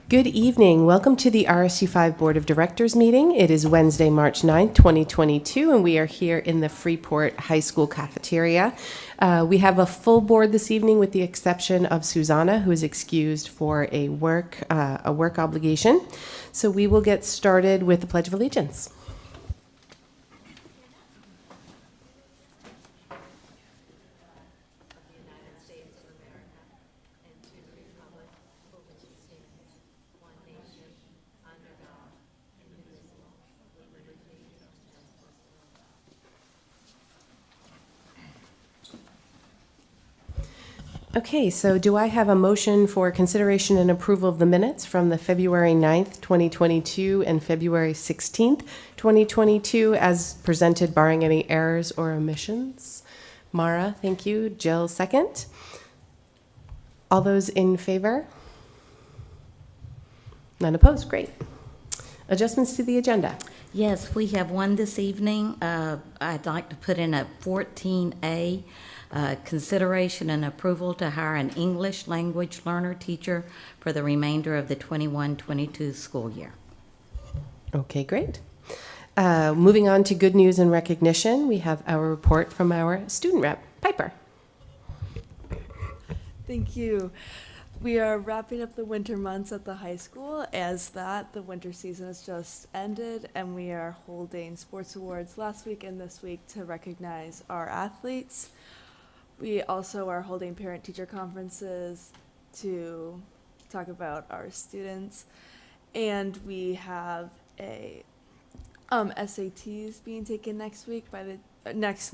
Good evening. Welcome to the RSU5 Board of Directors meeting. It is Wednesday, March 9th, 2022, and we are here in the Freeport High School cafeteria. We have a full board this evening with the exception of Susanna, who is excused for a work obligation. So we will get started with the Pledge of Allegiance. Okay, so do I have a motion for consideration and approval of the minutes from the February 9th, 2022 and February 16th, 2022 as presented, barring any errors or omissions? Mara, thank you. Jill, second. All those in favor? None opposed. Great. Adjustments to the agenda. Yes, we have one this evening. I'd like to put in a 14A. Consideration and approval to hire an English language learner teacher for the remainder of the 21-22 school year. Okay, great. Moving on to good news and recognition, we have our report from our student rep, Piper. Thank you. We are wrapping up the winter months at the high school the winter season has just ended, and we are holding sports awards last week and this week to recognize our athletes. We also are holding parent-teacher conferences to talk about our students, and we have a SATs being taken next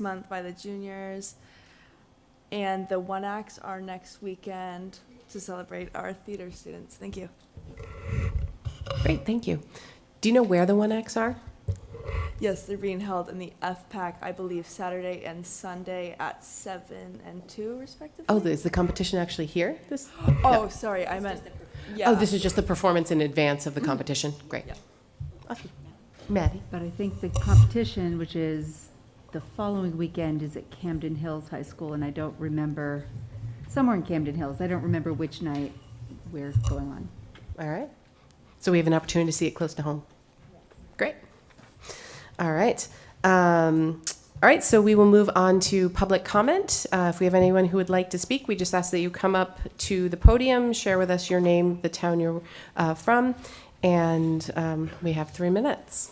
month by the juniors, and the one acts are next weekend to celebrate our theater students. Thank you. Great, thank you. Do you know where the one acts are? Yes, they're being held in the FPAC, I believe, Saturday and Sunday at 7 and 2, respectively. Oh, is the competition actually here? Oh, sorry, I meant. Yeah. Oh, this is just the performance in advance of the competition. Great. Yeah. Awesome. Maddie. But I think the competition, which is the following weekend, is at Camden Hills High School, and I don't remember, somewhere in Camden Hills. I don't remember which night we're going on. All right. So we have an opportunity to see it close to home. Great. All right. So we will move on to public comment. If we have anyone who would like to speak, we just ask that you come up to the podium, share with us your name, the town you're from, and we have 3 minutes.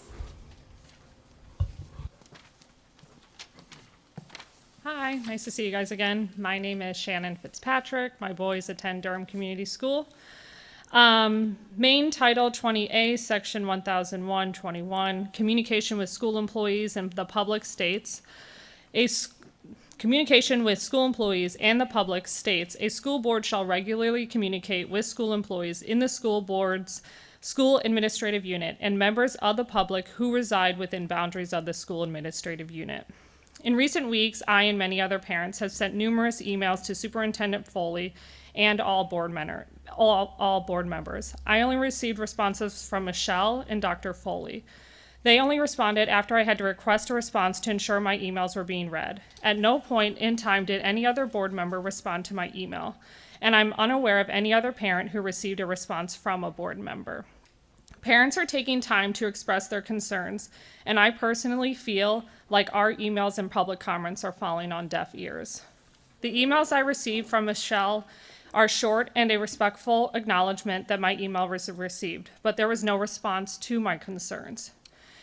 Hi, nice to see you guys again. My name is Shannon Fitzpatrick. My boys attend Durham Community School. Main Title 20A, Section 1001-21, Communication with School Employees and the Public states, communication with school employees and the public states, a school board shall regularly communicate with school employees in the school board's school administrative unit and members of the public who reside within boundaries of the school administrative unit. In recent weeks, I and many other parents have sent numerous emails to Superintendent Foley and all board members. I only received responses from Michelle and Dr. Foley. They only responded after I had to request a response to ensure my emails were being read. At no point in time did any other board member respond to my email, and I'm unaware of any other parent who received a response from a board member. Parents are taking time to express their concerns, and I personally feel like our emails and public comments are falling on deaf ears. The emails I received from Michelle are short and a respectful acknowledgement that my email was received, but there was no response to my concerns.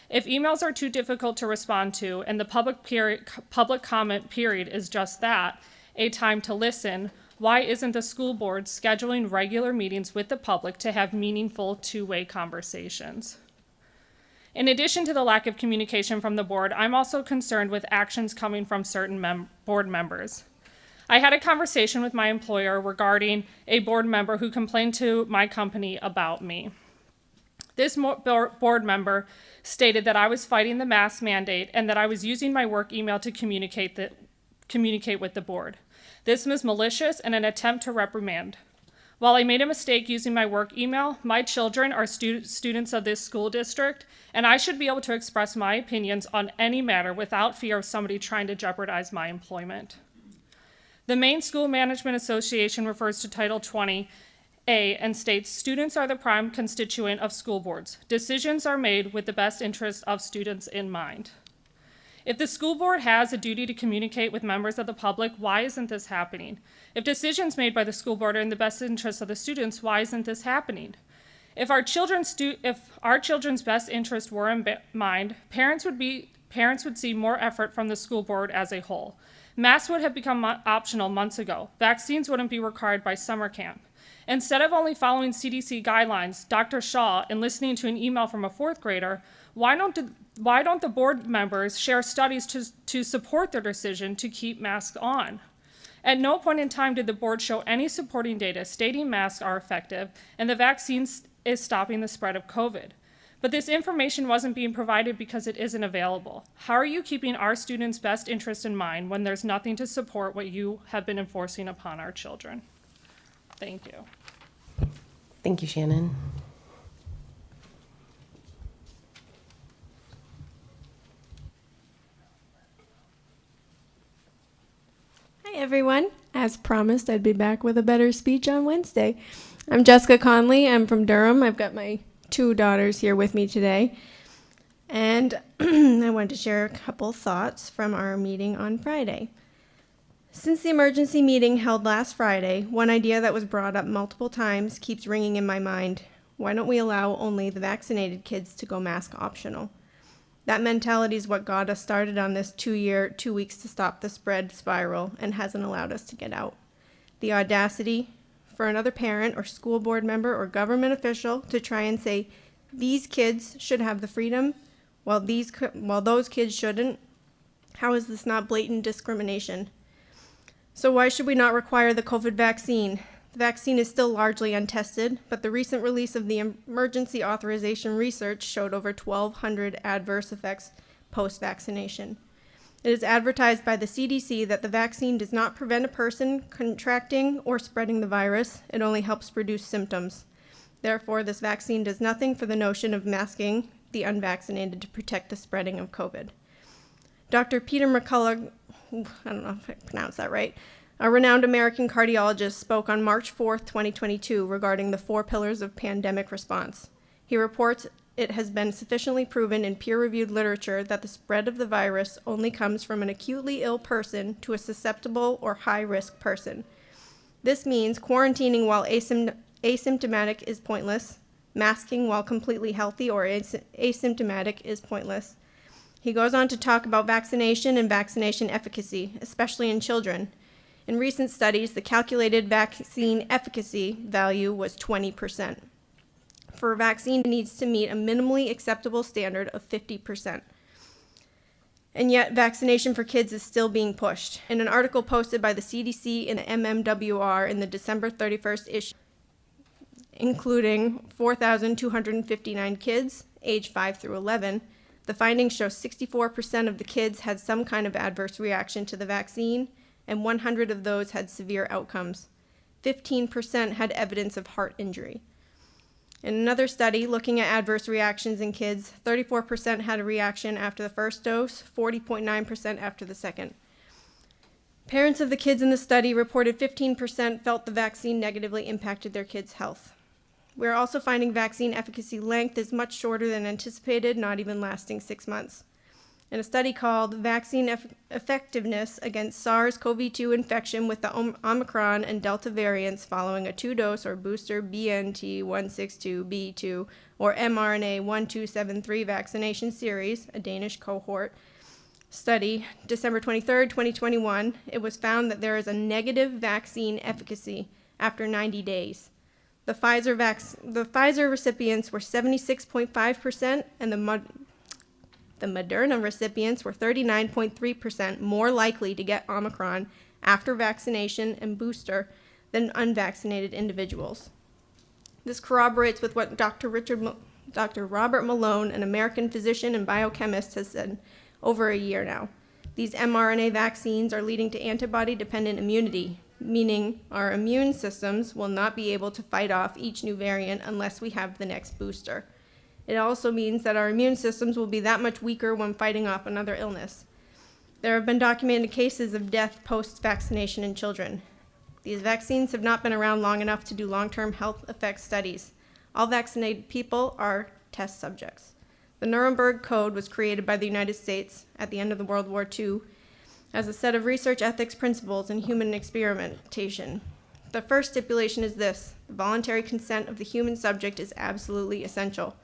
If emails are too difficult to respond to and the public comment period is just that, a time to listen, why isn't the school board scheduling regular meetings with the public to have meaningful two-way conversations? In addition to the lack of communication from the board, I'm also concerned with actions coming from certain board members. I had a conversation with my employer regarding a board member who complained to my company about me. This board member stated that I was fighting the mask mandate and that I was using my work email to communicate with the board. This was malicious and an attempt to reprimand. While I made a mistake using my work email, my children are students of this school district, and I should be able to express my opinions on any matter without fear of somebody trying to jeopardize my employment. The Maine School Management Association refers to Title 20 A and states students are the prime constituent of school boards. Decisions are made with the best interest of students in mind. If the school board has a duty to communicate with members of the public, why isn't this happening? If decisions made by the school board are in the best interest of the students, why isn't this happening? If our children's best interest were in mind, parents would see more effort from the school board as a whole. Masks would have become optional months ago. Vaccines wouldn't be required by summer camp. Instead of only following CDC guidelines, Dr. Shaw, and listening to an email from a fourth grader, why don't the board members share studies to support their decision to keep masks on? At no point in time did the board show any supporting data stating masks are effective and the vaccine is stopping the spread of COVID. But this information wasn't being provided because it isn't available. How are you keeping our students' best interest in mind when there's nothing to support what you have been enforcing upon our children? Thank you. Thank you, Shannon. Hi everyone. As promised, I'd be back with a better speech on Wednesday. I'm Jessica Conley. I'm from Durham. I've got my 2 daughters here with me today. And I wanted to share a couple thoughts from our meeting on Friday. Since the emergency meeting held last Friday, one idea that was brought up multiple times keeps ringing in my mind. Why don't we allow only the vaccinated kids to go mask optional? That mentality is what got us started on this 2 weeks to stop the spread spiral and hasn't allowed us to get out. The audacity for another parent or school board member or government official to try and say these kids should have the freedom while those kids shouldn't. How is this not blatant discrimination? So why should we not require the COVID vaccine? The vaccine is still largely untested, but the recent release of the emergency authorization research showed over 1,200 adverse effects post-vaccination. It is advertised by the CDC that the vaccine does not prevent a person contracting or spreading the virus. It only helps reduce symptoms. Therefore, this vaccine does nothing for the notion of masking the unvaccinated to protect the spreading of COVID. Dr. Peter McCullough, I don't know if I pronounced that right, a renowned American cardiologist, spoke on March 4th, 2022 regarding the 4 pillars of pandemic response. He reports it has been sufficiently proven in peer-reviewed literature that the spread of the virus only comes from an acutely ill person to a susceptible or high-risk person. This means quarantining while asymptomatic is pointless, masking while completely healthy or asymptomatic is pointless. He goes on to talk about vaccination and vaccination efficacy, especially in children. In recent studies, the calculated vaccine efficacy value was 20%. For a vaccine, it needs to meet a minimally acceptable standard of 50%. And yet, vaccination for kids is still being pushed. In an article posted by the CDC and the MMWR in the December 31st issue, including 4,259 kids, age 5 through 11, the findings show 64% of the kids had some kind of adverse reaction to the vaccine, and 100 of those had severe outcomes. 15% had evidence of heart injury. In another study looking at adverse reactions in kids, 34% had a reaction after the first dose, 40.9% after the second. Parents of the kids in the study reported 15% felt the vaccine negatively impacted their kids' health. We're also finding vaccine efficacy length is much shorter than anticipated, not even lasting 6 months. In a study called Vaccine Effectiveness Against SARS-CoV-2 Infection with the Omicron and Delta Variants Following a 2-Dose or Booster BNT162b2 or mRNA 1273 Vaccination Series, a Danish cohort study, December 23, 2021, it was found that there is a negative vaccine efficacy after 90 days. The Pfizer recipients were 76.5% and the Moderna recipients were 39.3% more likely to get Omicron after vaccination and booster than unvaccinated individuals. This corroborates with what Dr. Robert Malone, an American physician and biochemist, has said over a year now. These mRNA vaccines are leading to antibody-dependent immunity, meaning our immune systems will not be able to fight off each new variant unless we have the next booster. It also means that our immune systems will be that much weaker when fighting off another illness. There have been documented cases of death post-vaccination in children. These vaccines have not been around long enough to do long-term health effect studies. All vaccinated people are test subjects. The Nuremberg Code was created by the United States at the end of the World War II as a set of research ethics principles in human experimentation. The first stipulation is this: the voluntary consent of the human subject is absolutely essential.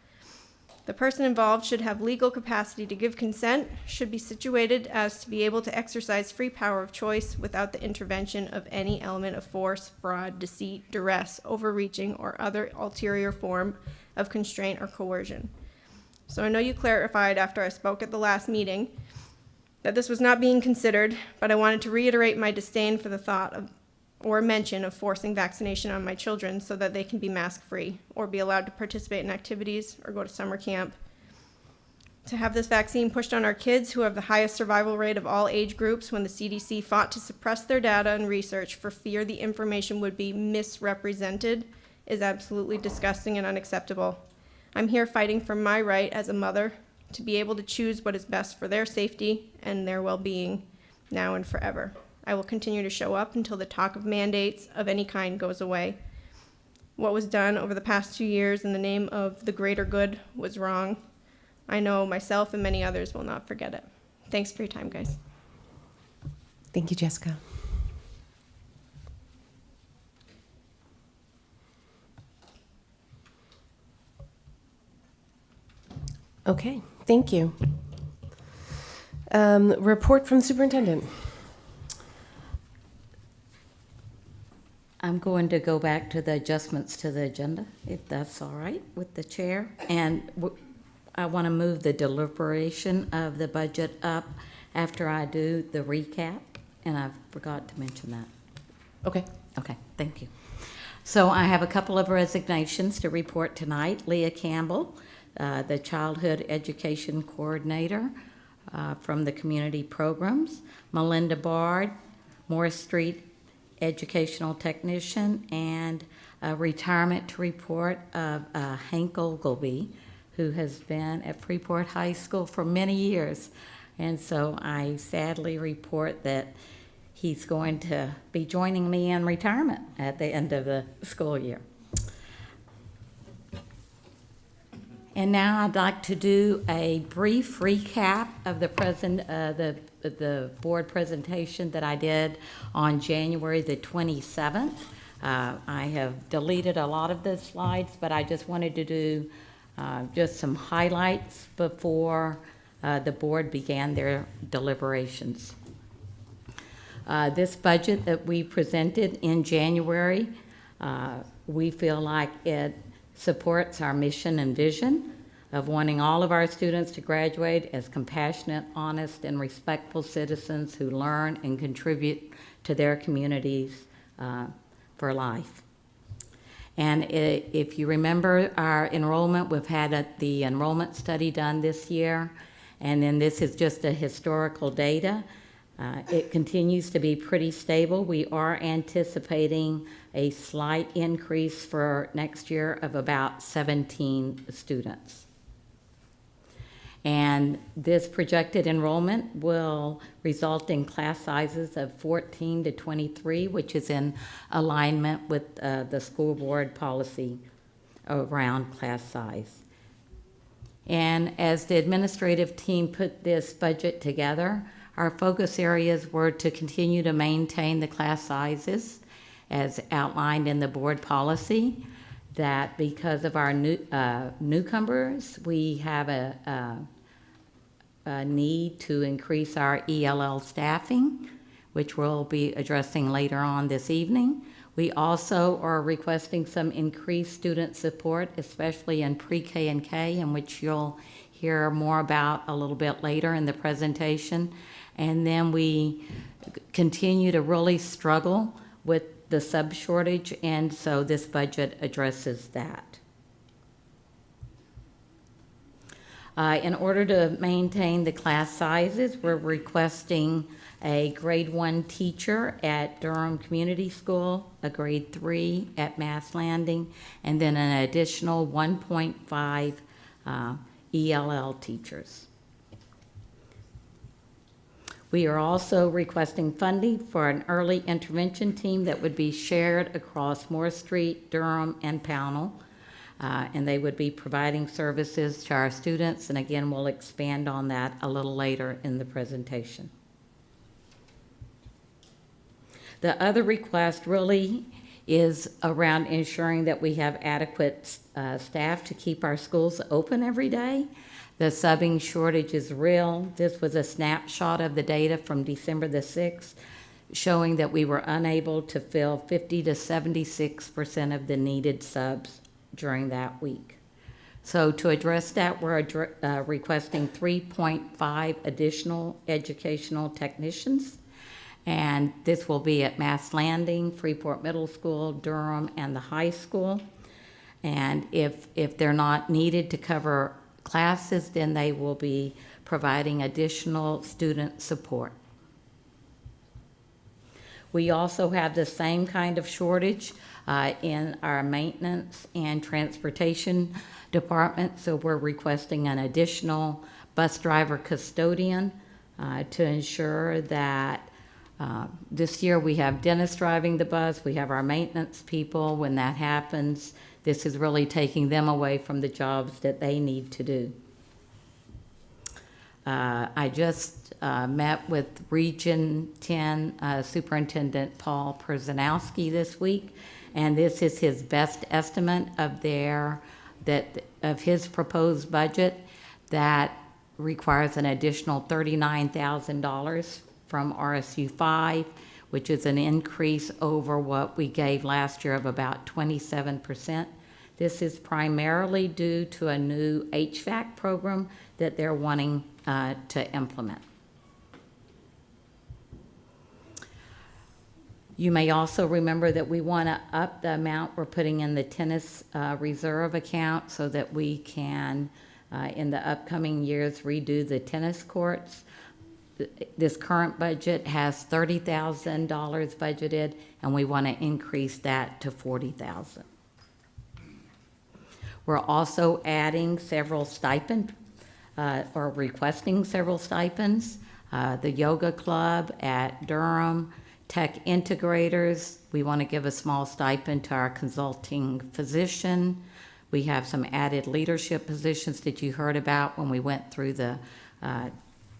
The person involved should have legal capacity to give consent, should be situated as to be able to exercise free power of choice without the intervention of any element of force, fraud, deceit, duress, overreaching, or other ulterior form of constraint or coercion. So I know you clarified after I spoke at the last meeting that this was not being considered, but I wanted to reiterate my disdain for the thought of or mention of forcing vaccination on my children so that they can be mask-free or be allowed to participate in activities or go to summer camp. To have this vaccine pushed on our kids who have the highest survival rate of all age groups when the CDC fought to suppress their data and research for fear the information would be misrepresented is absolutely disgusting and unacceptable. I'm here fighting for my right as a mother to be able to choose what is best for their safety and their well-being now and forever. I will continue to show up until the talk of mandates of any kind goes away. What was done over the past 2 years in the name of the greater good was wrong. I know myself and many others will not forget it. Thanks for your time, guys. Thank you, Jessica. Okay, thank you. Report from the superintendent. I'm going to go back to the adjustments to the agenda, if that's all right with the chair. And I want to move the deliberation of the budget up after I do the recap, and I forgot to mention that. Okay. Okay, thank you. So I have a couple of resignations to report tonight. Leah Campbell, the Childhood Education Coordinator from the Community Programs. Melinda Bard, Morris Street Educational Technician, and a retirement to report of Hank Ogilvy, who has been at Freeport High School for many years. And so I sadly report that he's going to be joining me in retirement at the end of the school year. And now I'd like to do a brief recap of the board presentation that I did on January the 27th. I have deleted a lot of the slides, but I just wanted to do just some highlights before the board began their deliberations. This budget that we presented in January, we feel like it supports our mission and vision of wanting all of our students to graduate as compassionate, honest, and respectful citizens who learn and contribute to their communities for life. And if you remember our enrollment, we've had the enrollment study done this year, and then this is just a historical data. It continues to be pretty stable. We are anticipating a slight increase for next year of about 17 students. And this projected enrollment will result in class sizes of 14 to 23, which is in alignment with the school board policy around class size. And as the administrative team put this budget together, our focus areas were to continue to maintain the class sizes as outlined in the board policy, that because of our newcomers, we have a need to increase our ELL staffing, which we'll be addressing later on this evening. We also are requesting some increased student support, especially in pre-K and K, in which you'll hear more about a little bit later in the presentation. And then we continue to really struggle with the sub shortage, and so this budget addresses that. In order to maintain the class sizes, we're requesting a grade 1 teacher at Durham Community School, a grade 3 at Mass Landing, and then an additional 1.5 ELL teachers. We are also requesting funding for an early intervention team that would be shared across Moore Street, Durham, and Pownell. And they would be providing services to our students. And again, we'll expand on that a little later in the presentation. The other request really is around ensuring that we have adequate staff to keep our schools open every day. The subbing shortage is real. This was a snapshot of the data from December the 6th, showing that we were unable to fill 50 to 76% of the needed subs during that week. So to address that, we're requesting 3.5 additional educational technicians. And this will be at Mass Landing, Freeport Middle School, Durham, and the high school. And if they're not needed to cover classes, then they will be providing additional student support. We also have the same kind of shortage in our maintenance and transportation department, so we're requesting an additional bus driver custodian to ensure that this year we have Dennis driving the bus, we have our maintenance people. When that happens, this is really taking them away from the jobs that they need to do. I just met with Region 10 Superintendent Paul Przanowski this week, and this is his best estimate of his proposed budget that requires an additional $39,000 from RSU5, which is an increase over what we gave last year of about 27%. This is primarily due to a new HVAC program that they're wanting to implement. You may also remember that we want to up the amount we're putting in the tennis reserve account so that we can, in the upcoming years, redo the tennis courts. This current budget has $30,000 budgeted, and we want to increase that to $40,000. We're also adding several stipends, or requesting several stipends. The yoga club at Durham, tech integrators, we want to give a small stipend to our consulting physician. We have some added leadership positions that you heard about when we went through the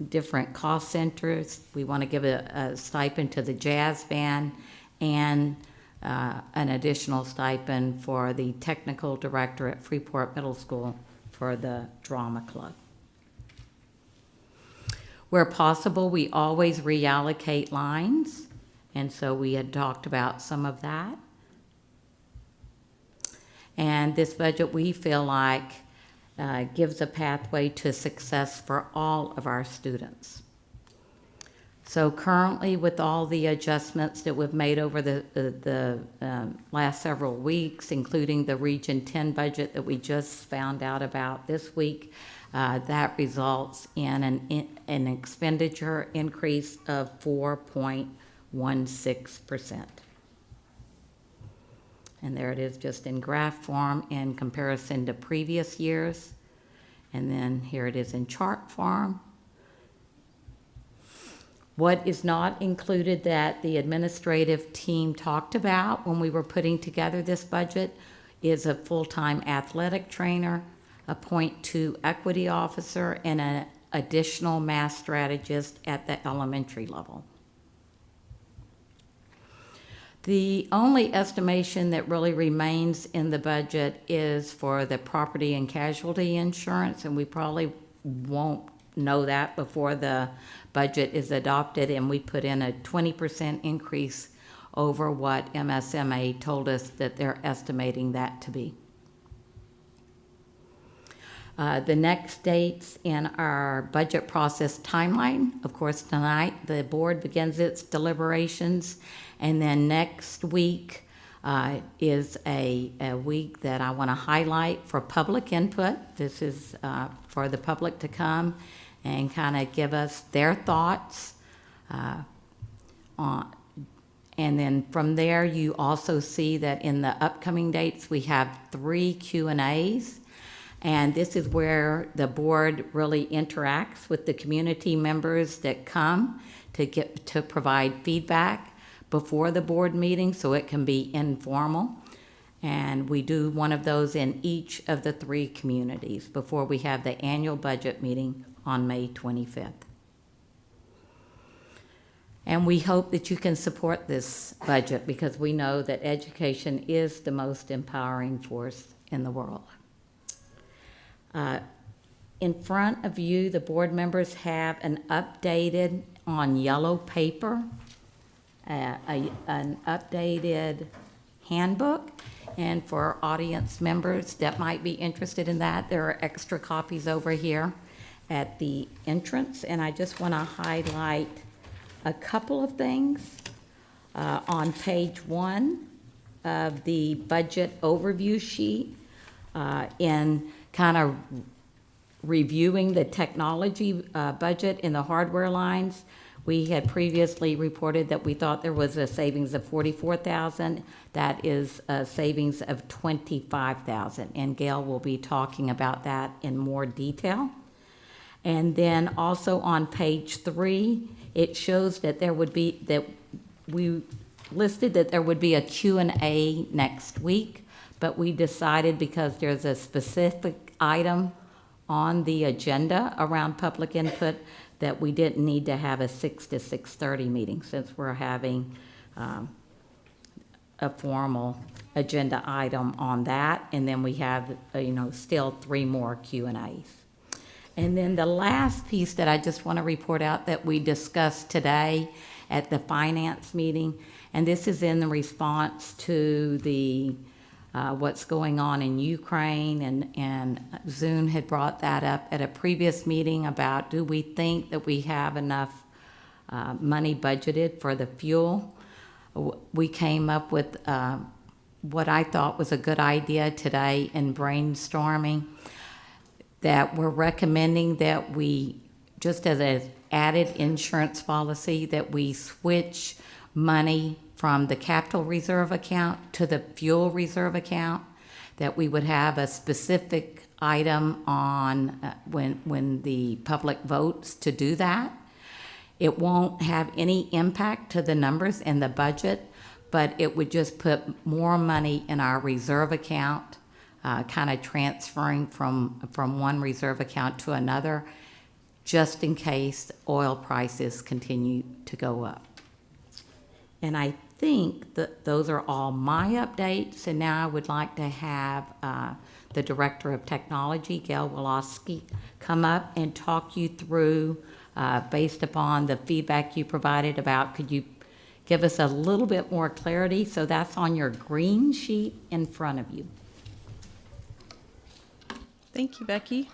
different cost centers. We want to give a stipend to the jazz band and an additional stipend for the technical director at Freeport Middle School for the drama club. Where possible, we always reallocate lines, and so we had talked about some of that. And this budget, we feel like, gives a pathway to success for all of our students. So currently, with all the adjustments that we've made over the last several weeks, including the Region 10 budget that we just found out about this week, that results in an expenditure increase of 4.16%. And there it is, just in graph form in comparison to previous years. And then here it is in chart form. What is not included that the administrative team talked about when we were putting together this budget is a full-time athletic trainer, a .2 equity officer, and an additional math strategist at the elementary level. The only estimation that really remains in the budget is for the property and casualty insurance, and we probably won't know that before the budget is adopted, and we put in a 20% increase over what MSMA told us that they're estimating that to be. The next dates in our budget process timeline, of course, tonight the board begins its deliberations, and then next week is a week that I want to highlight for public input. This is for the public to come and kind of give us their thoughts. And then from there, you also see that in the upcoming dates, we have 3 Q&As. And this is where the board really interacts with the community members that come to provide feedback before the board meeting so it can be informal. And we do one of those in each of the 3 communities before we have the annual budget meeting on May 25th. And we hope that you can support this budget because we know that education is the most empowering force in the world. In front of you, the board members have an updated, on yellow paper, an updated handbook. And for our audience members that might be interested in that, there are extra copies over here at the entrance. And I just want to highlight a couple of things. On page 1 of the budget overview sheet, in kind of reviewing the technology budget in the hardware lines, we had previously reported that we thought there was a savings of $44,000. That is a savings of $25,000, and Gail will be talking about that in more detail. And then also on page 3, it shows that we listed that there would be a Q&A next week, but we decided because there's a specific item on the agenda around public input that we didn't need to have a 6 to 6:30 meeting since we're having a formal agenda item on that, and then we have still 3 more Q&As. And then the last piece that I just want to report out that we discussed today at the finance meeting, and this is in the response to the what's going on in Ukraine, and Zune had brought that up at a previous meeting about do we think that we have enough money budgeted for the fuel. We came up with what I thought was a good idea today in brainstorming, that we're recommending that we, just as an added insurance policy, that we switch money from the capital reserve account to the fuel reserve account, that we would have a specific item on when the public votes to do that. It won't have any impact to the numbers in the budget, but it would just put more money in our reserve account, kind of transferring from one reserve account to another, just in case oil prices continue to go up. And I think that those are all my updates, and now I would like to have the Director of Technology, Gail Woloski, come up and talk you through, based upon the feedback you provided about, could you give us a little bit more clarity? So that's on your green sheet in front of you. Thank you, Becky.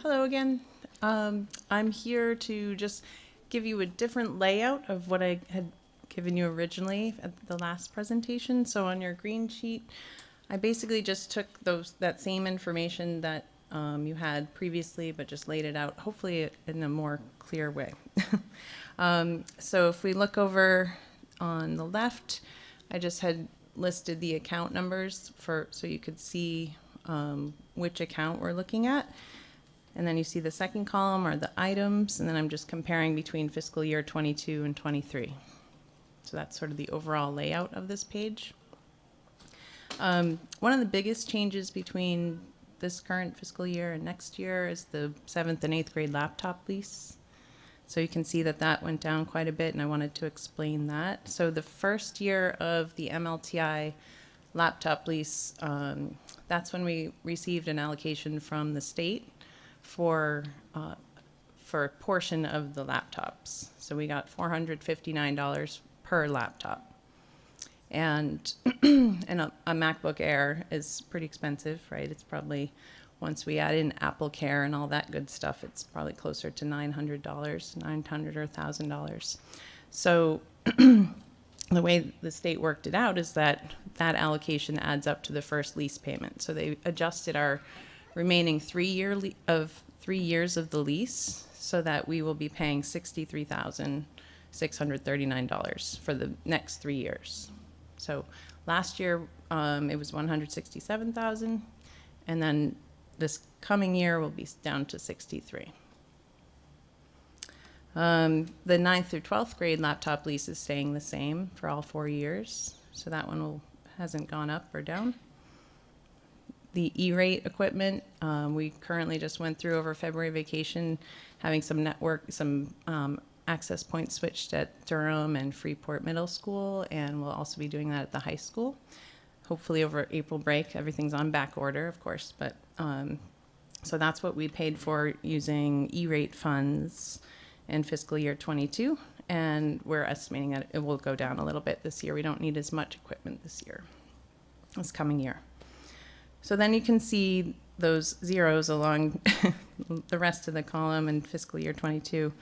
Hello again. I'm here to just give you a different layout of what I had given you originally at the last presentation. So on your green sheet, I basically just took that same information that you had previously, but just laid it out, hopefully in a more clear way. So if we look over on the left, I just had listed the account numbers so you could see which account we're looking at. And then you see the second column are the items, and then I'm just comparing between fiscal year 22 and 23. So that's sort of the overall layout of this page. One of the biggest changes between this current fiscal year and next year is the 7th and 8th grade laptop lease. So you can see that that went down quite a bit, and I wanted to explain that. So the first year of the MLTI laptop lease, that's when we received an allocation from the state for a portion of the laptops. So we got $459 per laptop. And a MacBook Air is pretty expensive, right? It's probably, once we add in Apple Care and all that good stuff, it's probably closer to $900 or $1,000. So the way the state worked it out is that allocation adds up to the first lease payment. So they adjusted our remaining 3 years of the lease so that we will be paying $63,639 for the next 3 years. So last year it was $167,000, and then this coming year will be down to $63,000. The 9th through 12th grade laptop lease is staying the same for all 4 years. So that one hasn't gone up or down. The E-rate equipment, we currently just went through over February vacation, having some access points switched at Durham and Freeport Middle School, and we'll also be doing that at the high school. Hopefully over April break, everything's on back order, of course, but so that's what we paid for using E-rate funds in fiscal year 22, and we're estimating that it will go down a little bit this year. We don't need as much equipment this coming year. So then you can see those zeros along the rest of the column in fiscal year 22,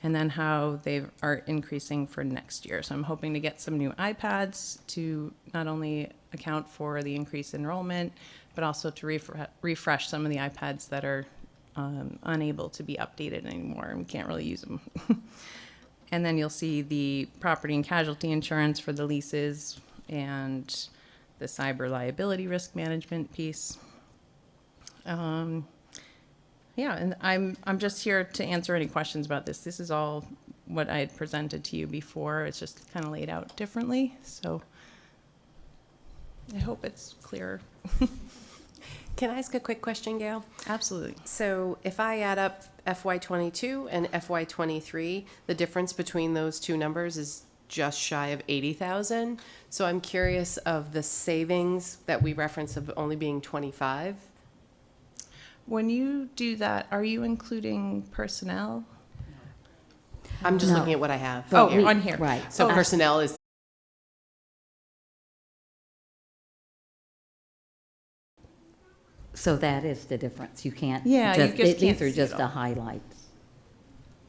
and then how they are increasing for next year. So I'm hoping to get some new iPads to not only account for the increased enrollment, but also to refresh some of the iPads that are unable to be updated anymore, and we can't really use them. And then you'll see the property and casualty insurance for the leases and the cyber liability risk management piece. Yeah, and I'm just here to answer any questions about this. This is all what I had presented to you before. It's just kind of laid out differently. So I hope it's clear. Can I ask a quick question, Gail? Absolutely. So if I add up FY22 and FY23, the difference between those two numbers is just shy of 80,000. So I'm curious of the savings that we reference of only being 25. When you do that, are you including personnel? I'm just No. looking at what I have. Oh, here. on here. Right. So personnel is. So that is the difference. You can't. Yeah, you just these can't are see just it the all. highlights.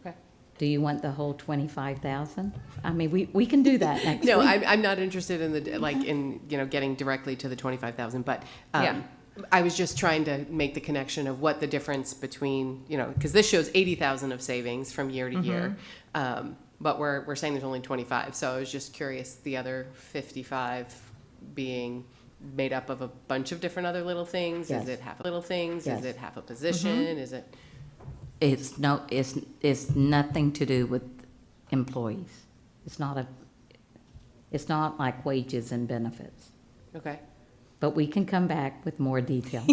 Okay. Do you want the whole 25,000? I mean, we can do that next No, week. I'm not interested in getting directly to the 25,000, but Yeah. I was just trying to make the connection of what the difference between, because this shows 80,000 of savings from year to year, but we're saying there's only 25. So I was just curious, the other 55 being made up of a bunch of different other little things. Yes. Is it half little things? Yes. Is it half a position? Is it? It's nothing to do with employees. It's not like wages and benefits. Okay. But we can come back with more detail.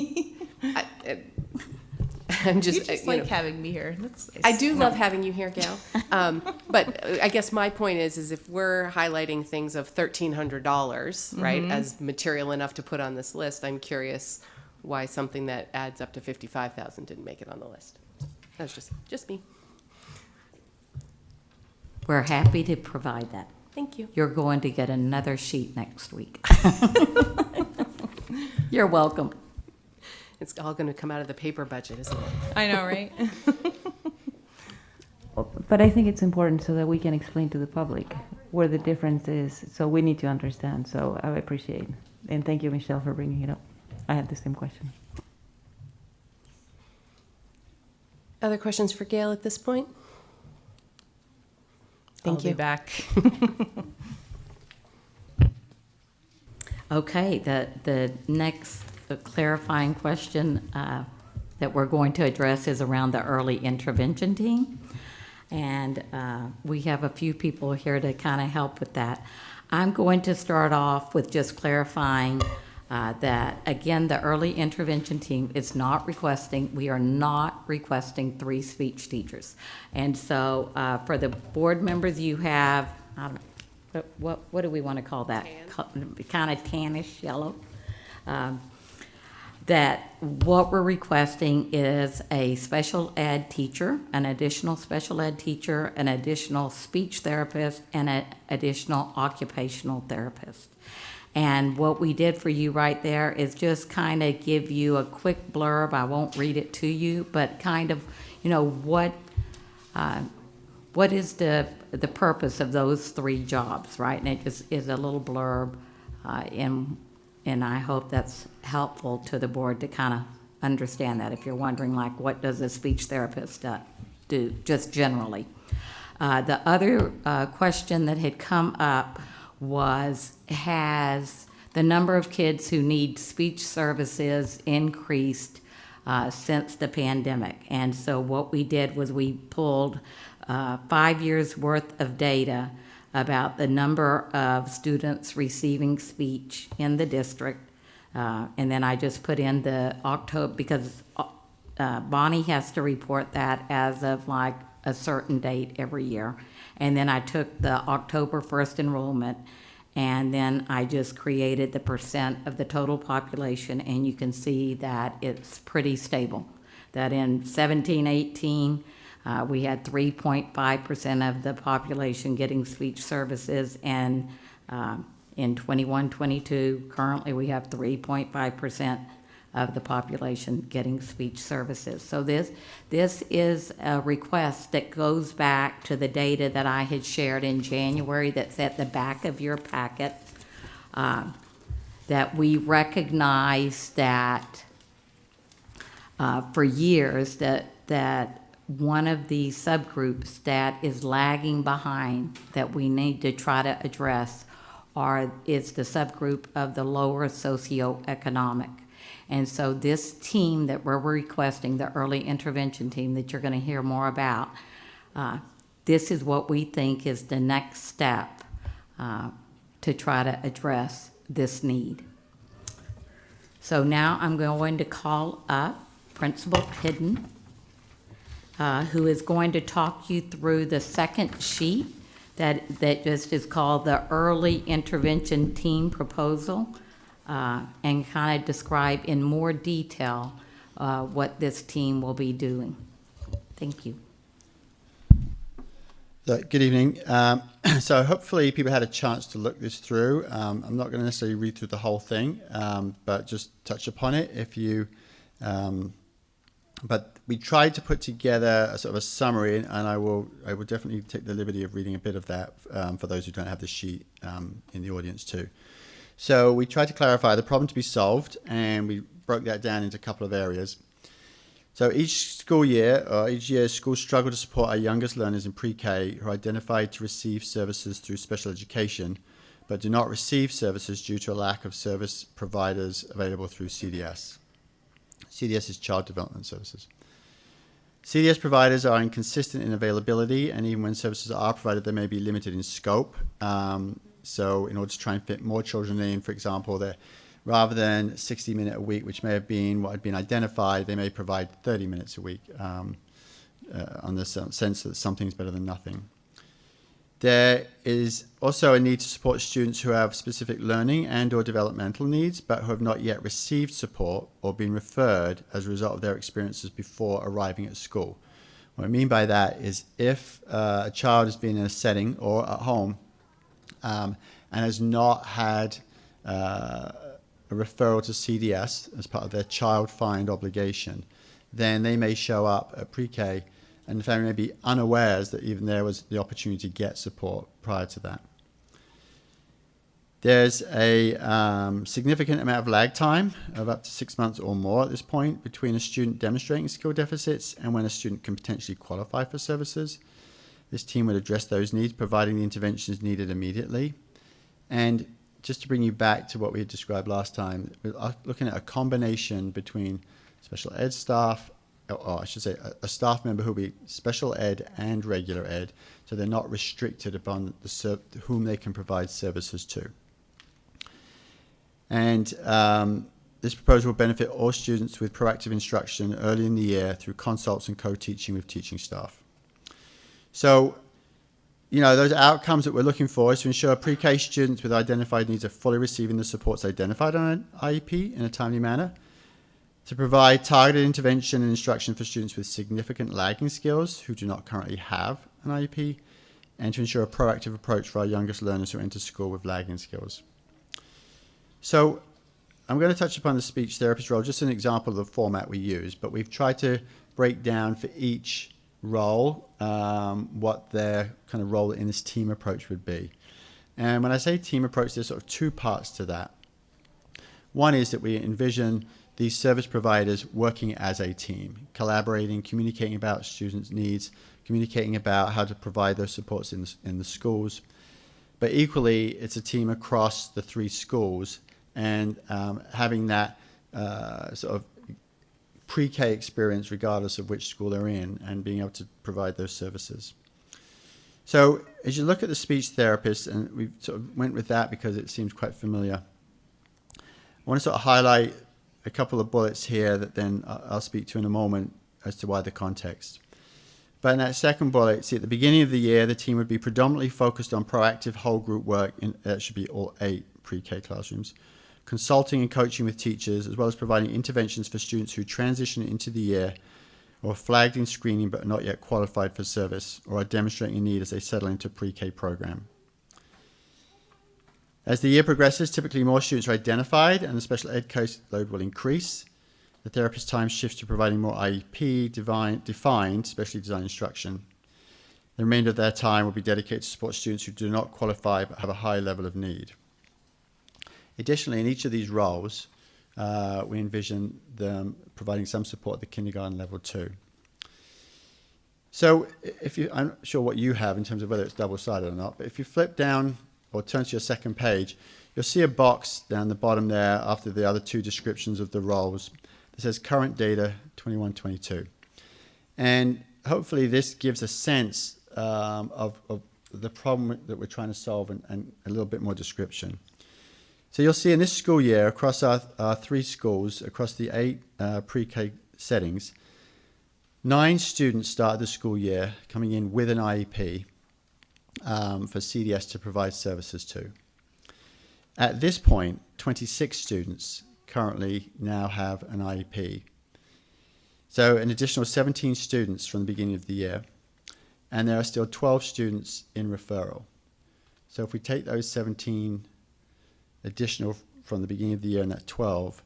I'm You just, just you like know, having me here. That's nice. I do love having you here, Gail. But I guess my point is if we're highlighting things of $1,300, right, as material enough to put on this list, I'm curious why something that adds up to 55,000 didn't make it on the list. That was just me. We're happy to provide that. Thank you. You're going to get another sheet next week. You're welcome. It's all going to come out of the paper budget, isn't it? I know, right? But I think it's important so that we can explain to the public where the difference is. So we need to understand. So I appreciate it. And thank you, Michelle, for bringing it up. I had the same question. Other questions for Gail at this point? Thank I'll you. be back. Okay, the next clarifying question that we're going to address is around the early intervention team. And we have a few people here to kind of help with that. I'm going to start off with just clarifying that, again, the early intervention team is not requesting, we are not requesting 3 speech teachers. And so for the board members, you have, I don't know, what do we want to call that? Kind of tannish yellow. That what we're requesting is a special ed teacher, an additional special ed teacher, an additional speech therapist, and an additional occupational therapist. And what we did for you right there is just kind of give you a quick blurb. I won't read it to you, but kind of, what is the purpose of those 3 jobs, right? And it just is a little blurb, and I hope that's helpful to the board to kind of understand that. If you're wondering, like, what does a speech therapist do, just generally. The other question that had come up was, has the number of kids who need speech services increased since the pandemic? And so what we did was we pulled 5 years' worth of data about the number of students receiving speech in the district. And then I just put in the October, because Bonnie has to report that as of like a certain date every year. And then I took the October 1st enrollment, and then I just created the percent of the total population, and you can see that it's pretty stable. That in 17-18, we had 3.5% of the population getting speech services, and in 21-22, currently we have 3.5% of the population getting speech services. So this is a request that goes back to the data that I had shared in January that's at the back of your packet, that we recognize that for years that one of the subgroups that is lagging behind that we need to try to address is the subgroup of the lower socioeconomic. And so this team that we're requesting, the early intervention team that you're going to hear more about, this is what we think is the next step to try to address this need. So now I'm going to call up Principal Pidden, who is going to talk you through the second sheet that just is called the Early Intervention Team Proposal, and kind of describe in more detail what this team will be doing. Thank you. So, good evening. So hopefully people had a chance to look this through. I'm not going to necessarily read through the whole thing, but just touch upon it if you... but we tried to put together a sort of a summary, and I will definitely take the liberty of reading a bit of that for those who don't have the sheet in the audience too. So we tried to clarify the problem to be solved, and we broke that down into a couple of areas. So each school year, or each year, schools struggle to support our youngest learners in pre-K who are identified to receive services through special education, but do not receive services due to a lack of service providers available through CDS. CDS is Child Development Services. CDS providers are inconsistent in availability, and even when services are provided, they may be limited in scope. So in order to try and fit more children in, for example, rather than 60-minute a week, which may have been what had been identified, they may provide 30 minutes a week on the sense that something's better than nothing. There is also a need to support students who have specific learning and or developmental needs, but who have not yet received support or been referred as a result of their experiences before arriving at school. What I mean by that is if a child has been in a setting or at home and has not had a referral to CDS as part of their child find obligation, then they may show up at pre-K and the family may be unawares that even there was the opportunity to get support prior to that. There's a significant amount of lag time of up to 6 months or more at this point between a student demonstrating skill deficits and when a student can potentially qualify for services. This team would address those needs, providing the interventions needed immediately. And just to bring you back to what we had described last time, we're looking at a combination between special ed staff, or I should say a staff member who will be special ed and regular ed, so they're not restricted upon whom they can provide services to. And this proposal will benefit all students with proactive instruction early in the year through consults and co-teaching with teaching staff. So, you know, those outcomes that we're looking for is to ensure pre-K students with identified needs are fully receiving the supports identified on an IEP in a timely manner, to provide targeted intervention and instruction for students with significant lagging skills who do not currently have an IEP, and to ensure a proactive approach for our youngest learners who enter school with lagging skills. So I'm going to touch upon the speech therapist role, just an example of the format we use, but we've tried to break down for each role what their kind of role in this team approach would be. And when I say team approach, there's sort of two parts to that. One is that we envision these service providers working as a team, collaborating, communicating about students' needs, communicating about how to provide those supports in the schools. But equally, it's a team across the 3 schools, and having that sort of pre-K experience regardless of which school they're in, and being able to provide those services. So as you look at the speech therapist, and we sort of went with that because it seems quite familiar, I want to sort of highlight a couple of bullets here that then I'll speak to in a moment as to why the context. But in that second bullet, see, at the beginning of the year, the team would be predominantly focused on proactive whole group work, that should be all 8 pre-K classrooms, consulting and coaching with teachers, as well as providing interventions for students who transition into the year or are flagged in screening but are not yet qualified for service or are demonstrating a need as they settle into a pre-K program. As the year progresses, typically more students are identified and the special ed caseload will increase. The therapist's time shifts to providing more IEP defined, specially designed instruction. The remainder of their time will be dedicated to support students who do not qualify but have a high level of need. Additionally, in each of these roles, we envision them providing some support at the kindergarten level too. So I'm not sure what you have in terms of whether it's double-sided or not, but if you flip down or turn to your second page, you'll see a box down the bottom there after the other 2 descriptions of the roles that says current data 21-22. And hopefully this gives a sense of the problem that we're trying to solve and a little bit more description. So you'll see in this school year across our 3 schools, across the 8 pre-K settings, 9 students started the school year coming in with an IEP for CDS to provide services to. At this point, 26 students currently now have an IEP. So an additional 17 students from the beginning of the year, and there are still 12 students in referral. So if we take those 17 additional from the beginning of the year and that 12,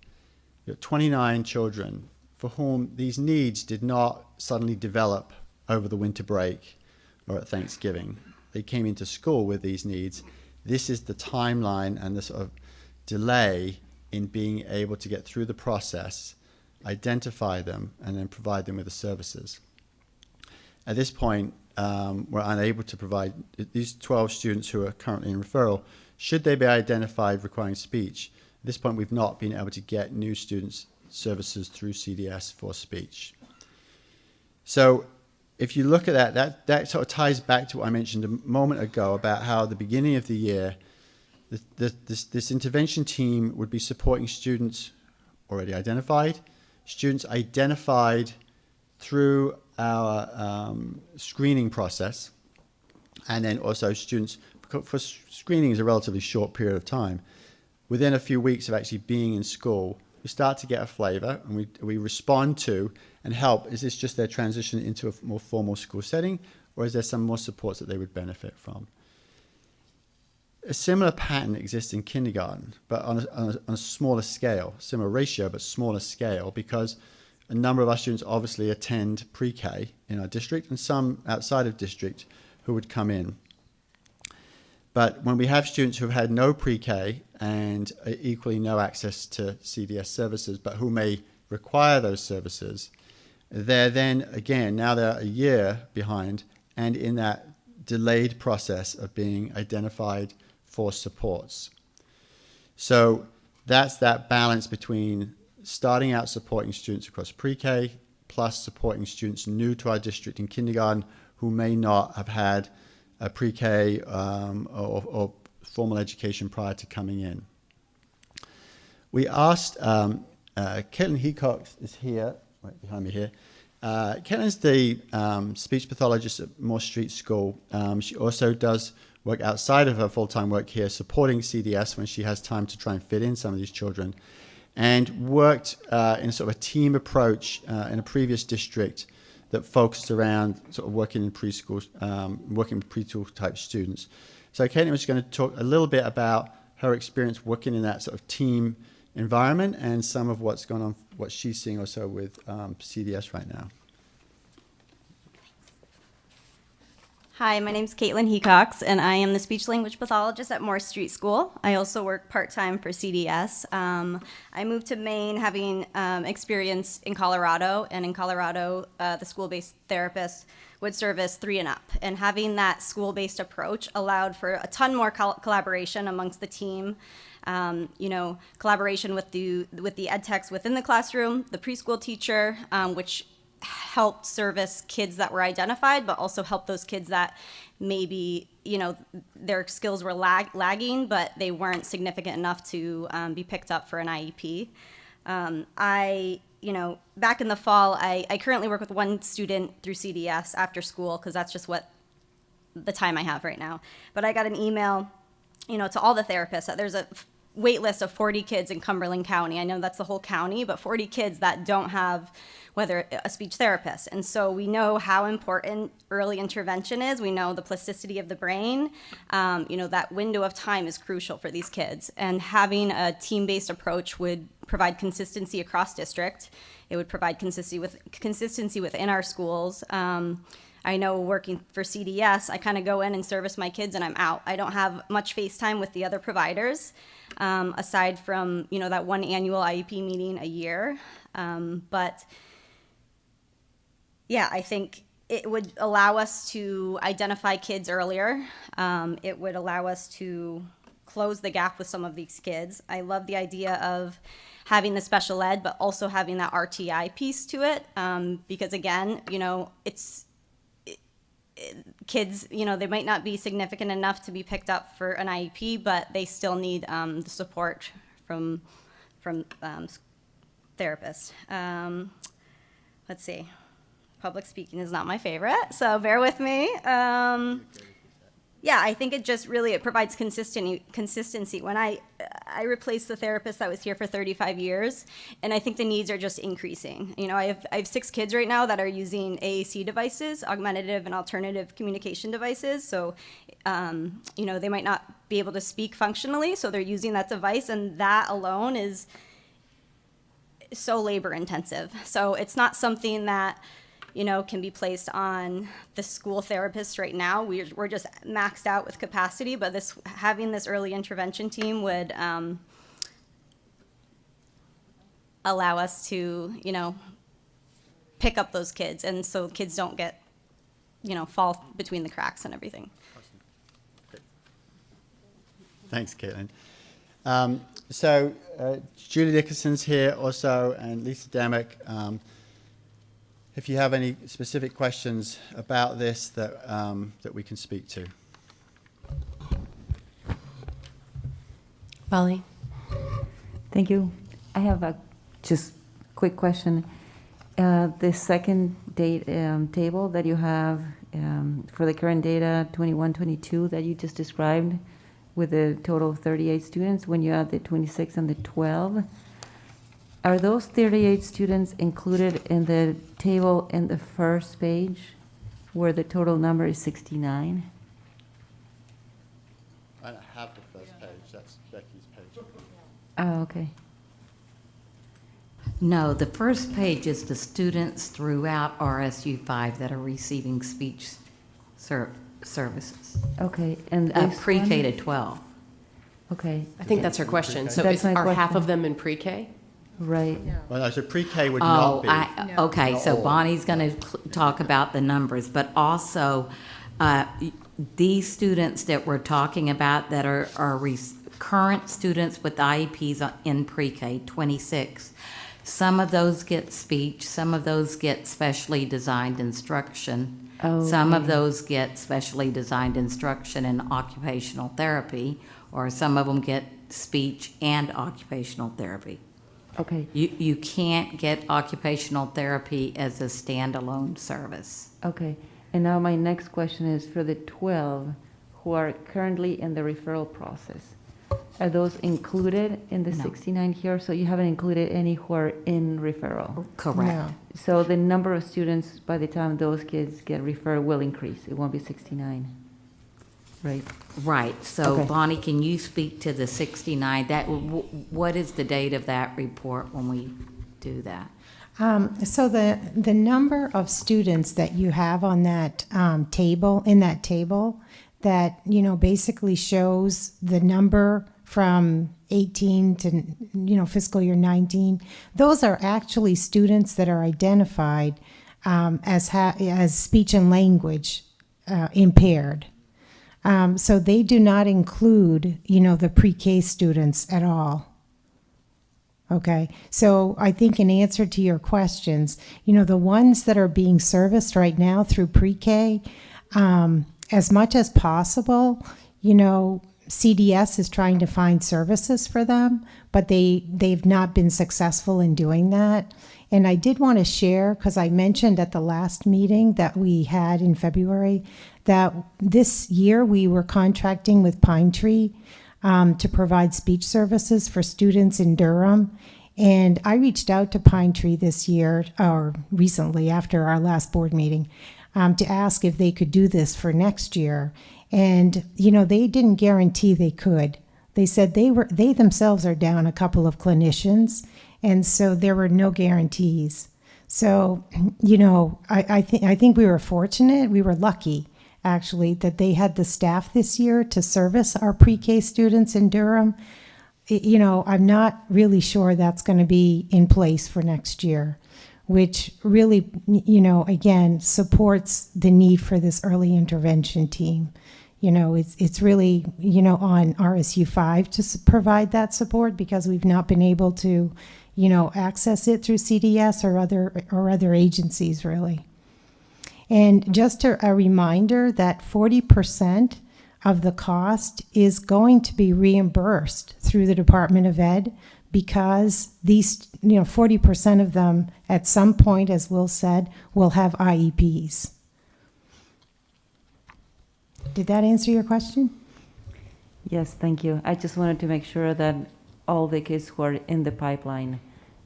you have 29 children for whom these needs did not suddenly develop over the winter break or at Thanksgiving. They came into school with these needs. This is the timeline and the sort of delay in being able to get through the process, identify them, and then provide them with the services. At this point, we're unable to provide these 12 students who are currently in referral. Should they be identified requiring speech, at this point we've not been able to get new students services through CDS for speech. So if you look at that sort of ties back to what I mentioned a moment ago about how at the beginning of the year, this intervention team would be supporting students already identified, students identified through our screening process, and then also students, for screening is a relatively short period of time. Within a few weeks of actually being in school, we start to get a flavor and we respond to and help. Is this just their transition into a more formal school setting, or is there some more supports that they would benefit from? A similar pattern exists in kindergarten, but on a smaller scale, similar ratio, but smaller scale, because a number of our students obviously attend pre-K in our district and some outside of district who would come in. But when we have students who have had no pre-K and equally no access to CDS services, but who may require those services, they're then, again, now they're a year behind and in that delayed process of being identified for supports. So that's that balance between starting out supporting students across pre-K plus supporting students new to our district in kindergarten who may not have had a pre-K or formal education prior to coming in. We asked, Caitlin Heacock is here, right behind me here. Caitlin's the speech pathologist at Moore Street School. She also does work outside of her full-time work here, supporting CDS when she has time to try and fit in some of these children, and worked in sort of a team approach in a previous district that focused around sort of working in preschool, working with preschool type students. So Caitlin was going to talk a little bit about her experience working in that sort of team environment and some of what's going on, what she's seeing also with CDS right now. Hi, my name is Caitlin Heacox, and I am the speech language pathologist at Moore Street School. I also work part-time for CDS. I moved to Maine having experience in Colorado, and in Colorado, the school-based therapist would service 3 and up. And having that school-based approach allowed for a ton more collaboration amongst the team. Collaboration with the ed techs within the classroom, the preschool teacher, which helped service kids that were identified, but also help those kids that maybe, their skills were lagging, but they weren't significant enough to be picked up for an IEP. Back in the fall, I currently work with one student through CDS after school, because that's just what the time I have right now. But I got an email, to all the therapists that there's a wait list of 40 kids in Cumberland County. I know that's the whole county, but 40 kids that don't have a speech therapist. And so we know how important early intervention is. We know the plasticity of the brain. That window of time is crucial for these kids. And having a team-based approach would provide consistency across district. It would provide consistency within our schools. I know working for CDS, I kind of go in and service my kids and I'm out. I don't have much FaceTime with the other providers, aside from, that one annual IEP meeting a year. But yeah, I think it would allow us to identify kids earlier. It would allow us to close the gap with some of these kids. I love the idea of having the special ed, but also having that RTI piece to it. Because again, kids, they might not be significant enough to be picked up for an IEP, but they still need the support from therapists. Let's see. Public speaking is not my favorite, so bear with me. Yeah, I think it provides consistency. When I replaced the therapist that was here for 35 years, and I think the needs are just increasing. I have 6 kids right now that are using AAC devices, augmentative and alternative communication devices. So, they might not be able to speak functionally, so they're using that device, and that alone is so labor intensive. So it's not something that can be placed on the school therapists right now. We're just maxed out with capacity, but having this early intervention team would allow us to, pick up those kids, and so kids don't get, fall between the cracks and everything. Thanks, Caitlin. So Julie Dickerson's here also, and Lisa Demick. If you have any specific questions about this that we can speak to. Molly? Thank you. I have a just quick question. The second date table that you have for the current data 21-22 that you just described, with a total of 38 students, when you add the 26 and the 12, are those 38 students included in the table in the first page where the total number is 69? I don't have the first page. That's Becky's page. Oh, okay. No, the first page is the students throughout RSU5 that are receiving speech services. Okay, and Pre-K to 12. Okay. I think that's her question. So That's my are half question. of them in pre-K? Right. Well, no, so pre-K would not be. Okay, Not so all. Bonnie's going to talk about the numbers, but also these students that we're talking about that are current students with IEPs in pre-K, 26. Some of those get speech, some of those get specially designed instruction. Some of those get specially designed instruction in occupational therapy, or some of them get speech and occupational therapy. Okay. You can't get occupational therapy as a standalone service. Okay. And now my next question is for the 12 who are currently in the referral process. Are those included in the No. 69 here? So you haven't included any who are in referral? Correct. So the number of students by the time those kids get referred will increase. It won't be 69, right? Right. So Okay. Bonnie, can you speak to the 69? What is the date of that report when we do that? So the number of students that you have on that table, that, basically shows the number from 18 to, fiscal year 19, those are actually students that are identified as speech and language impaired. So they do not include, the pre-K students at all. Okay, so I think in answer to your questions, the ones that are being serviced right now through pre-K, as much as possible, CDS is trying to find services for them, but they've not been successful in doing that. And I did want to share, because I mentioned at the last meeting that we had in February, that this year we were contracting with Pine Tree to provide speech services for students in Durham. And I reached out to Pine Tree this year, or recently after our last board meeting, to ask if they could do this for next year. And, they didn't guarantee they could. They said they themselves are down a couple of clinicians, and so there were no guarantees. So, I think we were fortunate. We were lucky, actually, that they had the staff this year to service our pre-K students in Durham. I'm not really sure that's going to be in place for next year, which really, again, supports the need for this early intervention team. It's really, on RSU5 to provide that support, because we've not been able to, access it through CDS or other agencies, really. And just a reminder that 40% of the cost is going to be reimbursed through the Department of Ed, because these, 40% of them at some point, as Will said, will have IEPs. Did that answer your question? Yes, thank you. I just wanted to make sure that all the kids who are in the pipeline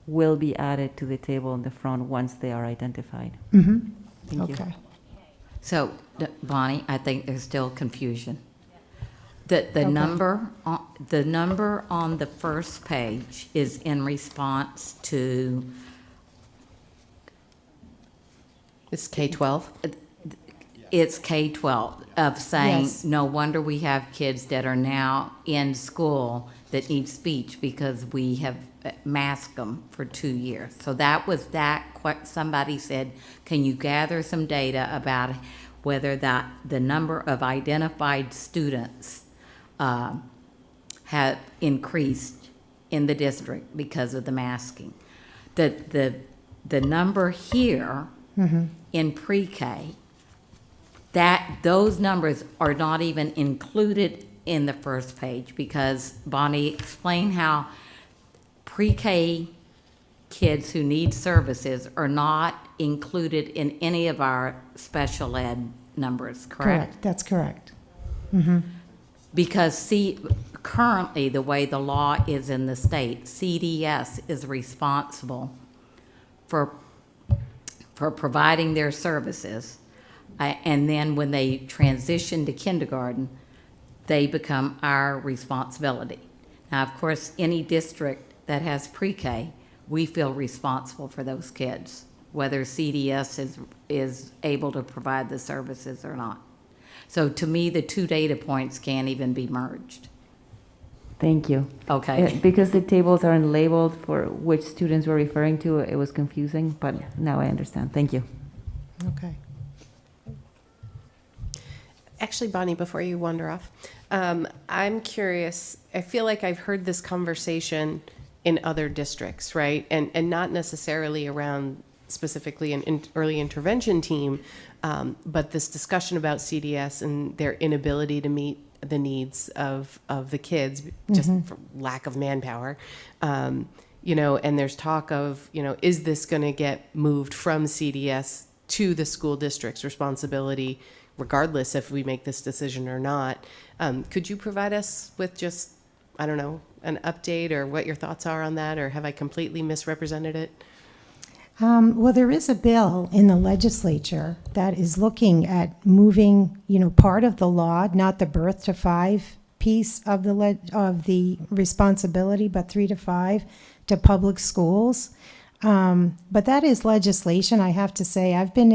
will be added to the table in the front once they are identified. Mm-hmm. Thank you. Okay. So, Bonnie, I think there's still confusion. The number on the first page is in response to It's K-12. It's K-12 of saying, Yes. no wonder we have kids that are now in school that need speech because we have masked them for 2 years. So that was somebody said, can you gather some data about whether the number of identified students have increased in the district because of the masking? The number here in pre-K, those numbers are not even included in the first page, because Bonnie explained how pre-K kids who need services are not included in any of our special ed numbers, correct? That's correct. Because currently, the way the law is in the state, CDS is responsible for providing their services. And then when they transition to kindergarten, they become our responsibility. Now, of course, any district that has pre-K, we feel responsible for those kids, whether CDS is able to provide the services or not. So to me, the two data points can't even be merged. Thank you. Okay. Because the tables aren't labeled for which students we're referring to, it was confusing, but now I understand. Thank you. Okay. Actually, Bonnie, before you wander off, I'm curious. I feel like I've heard this conversation in other districts, right? And not necessarily around specifically an early intervention team, but this discussion about CDS and their inability to meet the needs of the kids, just for lack of manpower. And there's talk of, is this going to get moved from CDS to the school district's responsibility, regardless if we make this decision or not? Could you provide us with just, I don't know, an update or what your thoughts are on that, or have I completely misrepresented it? Well, there is a bill in the legislature that is looking at moving, part of the law, not the birth to 5 piece of the responsibility, but 3 to 5 to public schools. But that is legislation. I have to say, I've been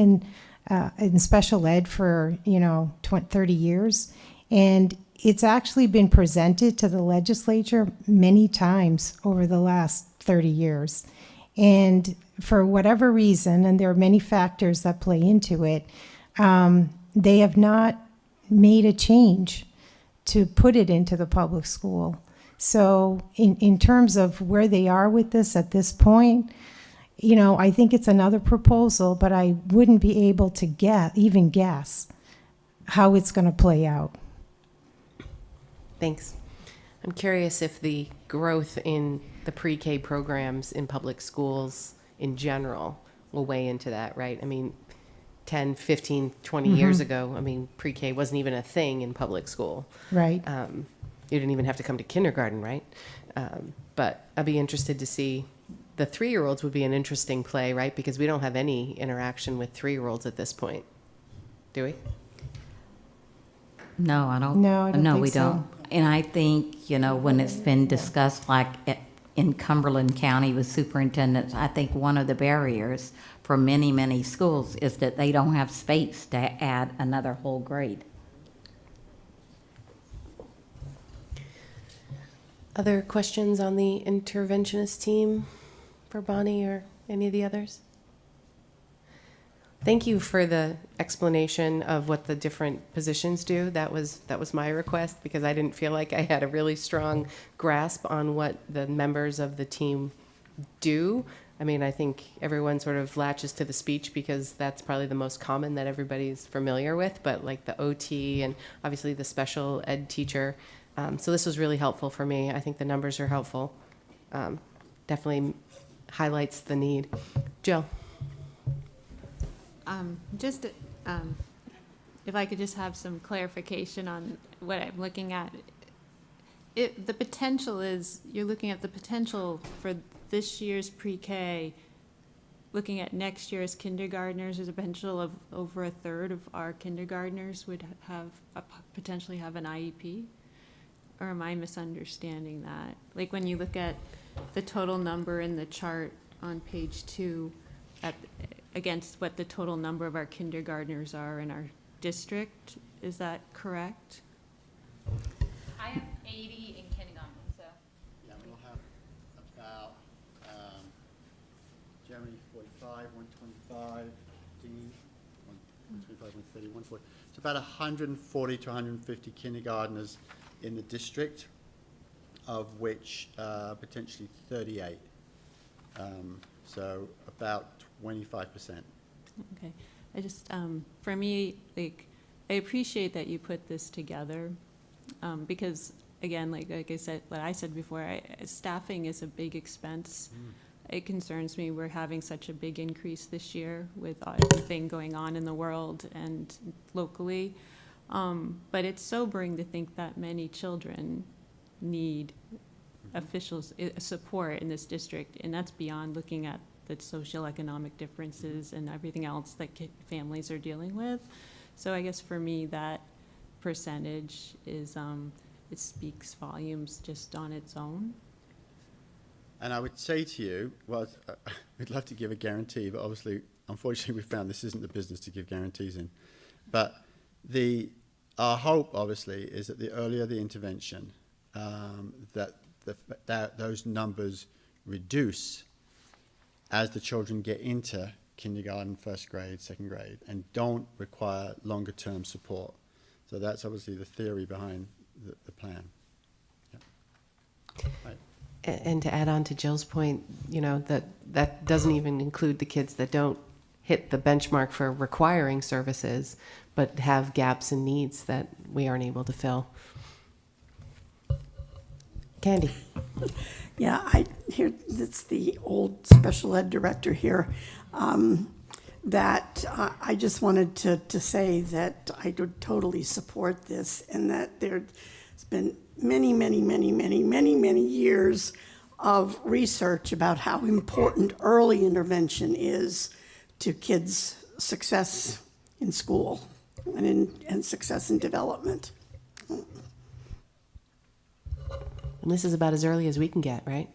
in special ed for 30 years, and it's actually been presented to the legislature many times over the last 30 years. And for whatever reason, and there are many factors that play into it, they have not made a change to put it into the public school. So in terms of where they are with this at this point, I think it's another proposal, but I wouldn't be able to even guess how it's going to play out. Thanks. I'm curious if the growth in the pre-K programs in public schools in general will weigh into that, right? I mean, 10, 15, 20 years ago, I mean, pre-K wasn't even a thing in public school. Right. You didn't even have to come to kindergarten, right? But I'd be interested to see. The 3-year-olds would be an interesting play, right? Because we don't have any interaction with 3-year-olds at this point. Do we? No, I don't. No, I don't No, think we so. don't. And I think, you know, when it's been discussed, like in Cumberland County with superintendents, I think one of the barriers for many, many schools is that they don't have space to add another whole grade. Other questions on the interventionist team for Bonnie or any of the others? Thank you for the explanation of what the different positions do. That was my request, because I didn't feel like I had a really strong grasp on what the members of the team do. I mean, I think everyone sort of latches to the speech because that's probably the most common that everybody's familiar with, but like the OT and obviously the special ed teacher. So this was really helpful for me. I think the numbers are helpful. Definitely highlights the need. Jill. If I could just have some clarification on what I'm looking at. The potential is, you're looking at the potential for this year's pre-K, looking at next year's kindergartners, there's a potential of over a third of our kindergartners would potentially have an IEP? Or am I misunderstanding that? Like when you look at the total number in the chart on page 2 against what the total number of our kindergartners are in our district, is that correct? I have 80 in kindergarten, so. Yeah, we'll have about Germany 45, 125, Dean 125, 130, 140. It's about 140 to 150 kindergartners in the district, of which potentially 38. So about 25%. Okay. I just, for me, like, I appreciate that you put this together because, again, like I said, like I said before, staffing is a big expense. It concerns me we're having such a big increase this year with everything going on in the world and locally. But it's sobering to think that many children need officials support in this district, and that's beyond looking at the socioeconomic differences and everything else that families are dealing with. So I guess for me that percentage is it speaks volumes just on its own. And I would say to you, well, we'd love to give a guarantee, but obviously, unfortunately, we found this isn't the business to give guarantees in. But our hope, obviously, is that the earlier the intervention, that those numbers reduce as the children get into kindergarten, first grade, second grade, and don't require longer term support. So that's obviously the theory behind the plan. Yep. Right. And to add on to Jill's point, you know, that doesn't even include the kids that don't hit the benchmark for requiring services, but have gaps and needs that we aren't able to fill. Candy. Yeah, I hear it's the old special ed director here. I just wanted to say that I would totally support this, and that there's been many years of research about how important early intervention is to kids' success in school and success in development. And this is about as early as we can get, right?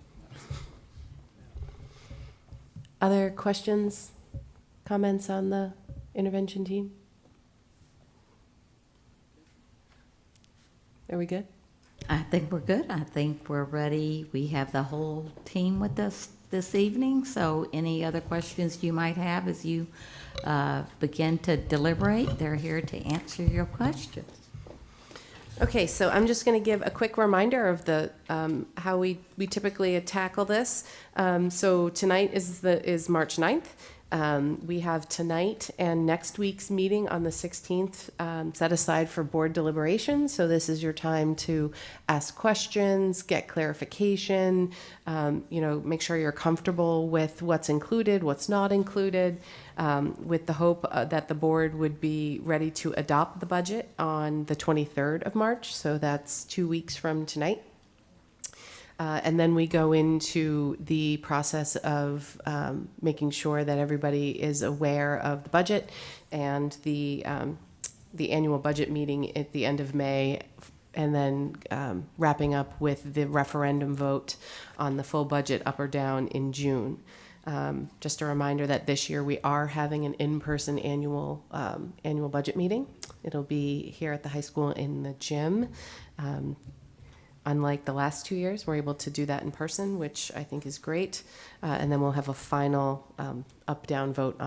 Other questions, comments on the intervention team? Are we good? I think we're good. I think we're ready. We have the whole team with us this evening, so any other questions you might have as you begin to deliberate, they're here to answer your questions. Okay, so I'm just going to give a quick reminder of the how we typically tackle this. So tonight is March 9th. We have tonight and next week's meeting on the 16th set aside for board deliberations. So this is your time to ask questions, get clarification, make sure you're comfortable with what's included, what's not included, with the hope that the board would be ready to adopt the budget on the 23rd of March. So that's 2 weeks from tonight. And then we go into the process of making sure that everybody is aware of the budget and the annual budget meeting at the end of May, and then wrapping up with the referendum vote on the full budget up or down in June. Just a reminder that this year we are having an in-person annual budget meeting. It'll be here at the high school in the gym. Unlike the last 2 years, we're able to do that in person, which I think is great. And then we'll have a final up-down vote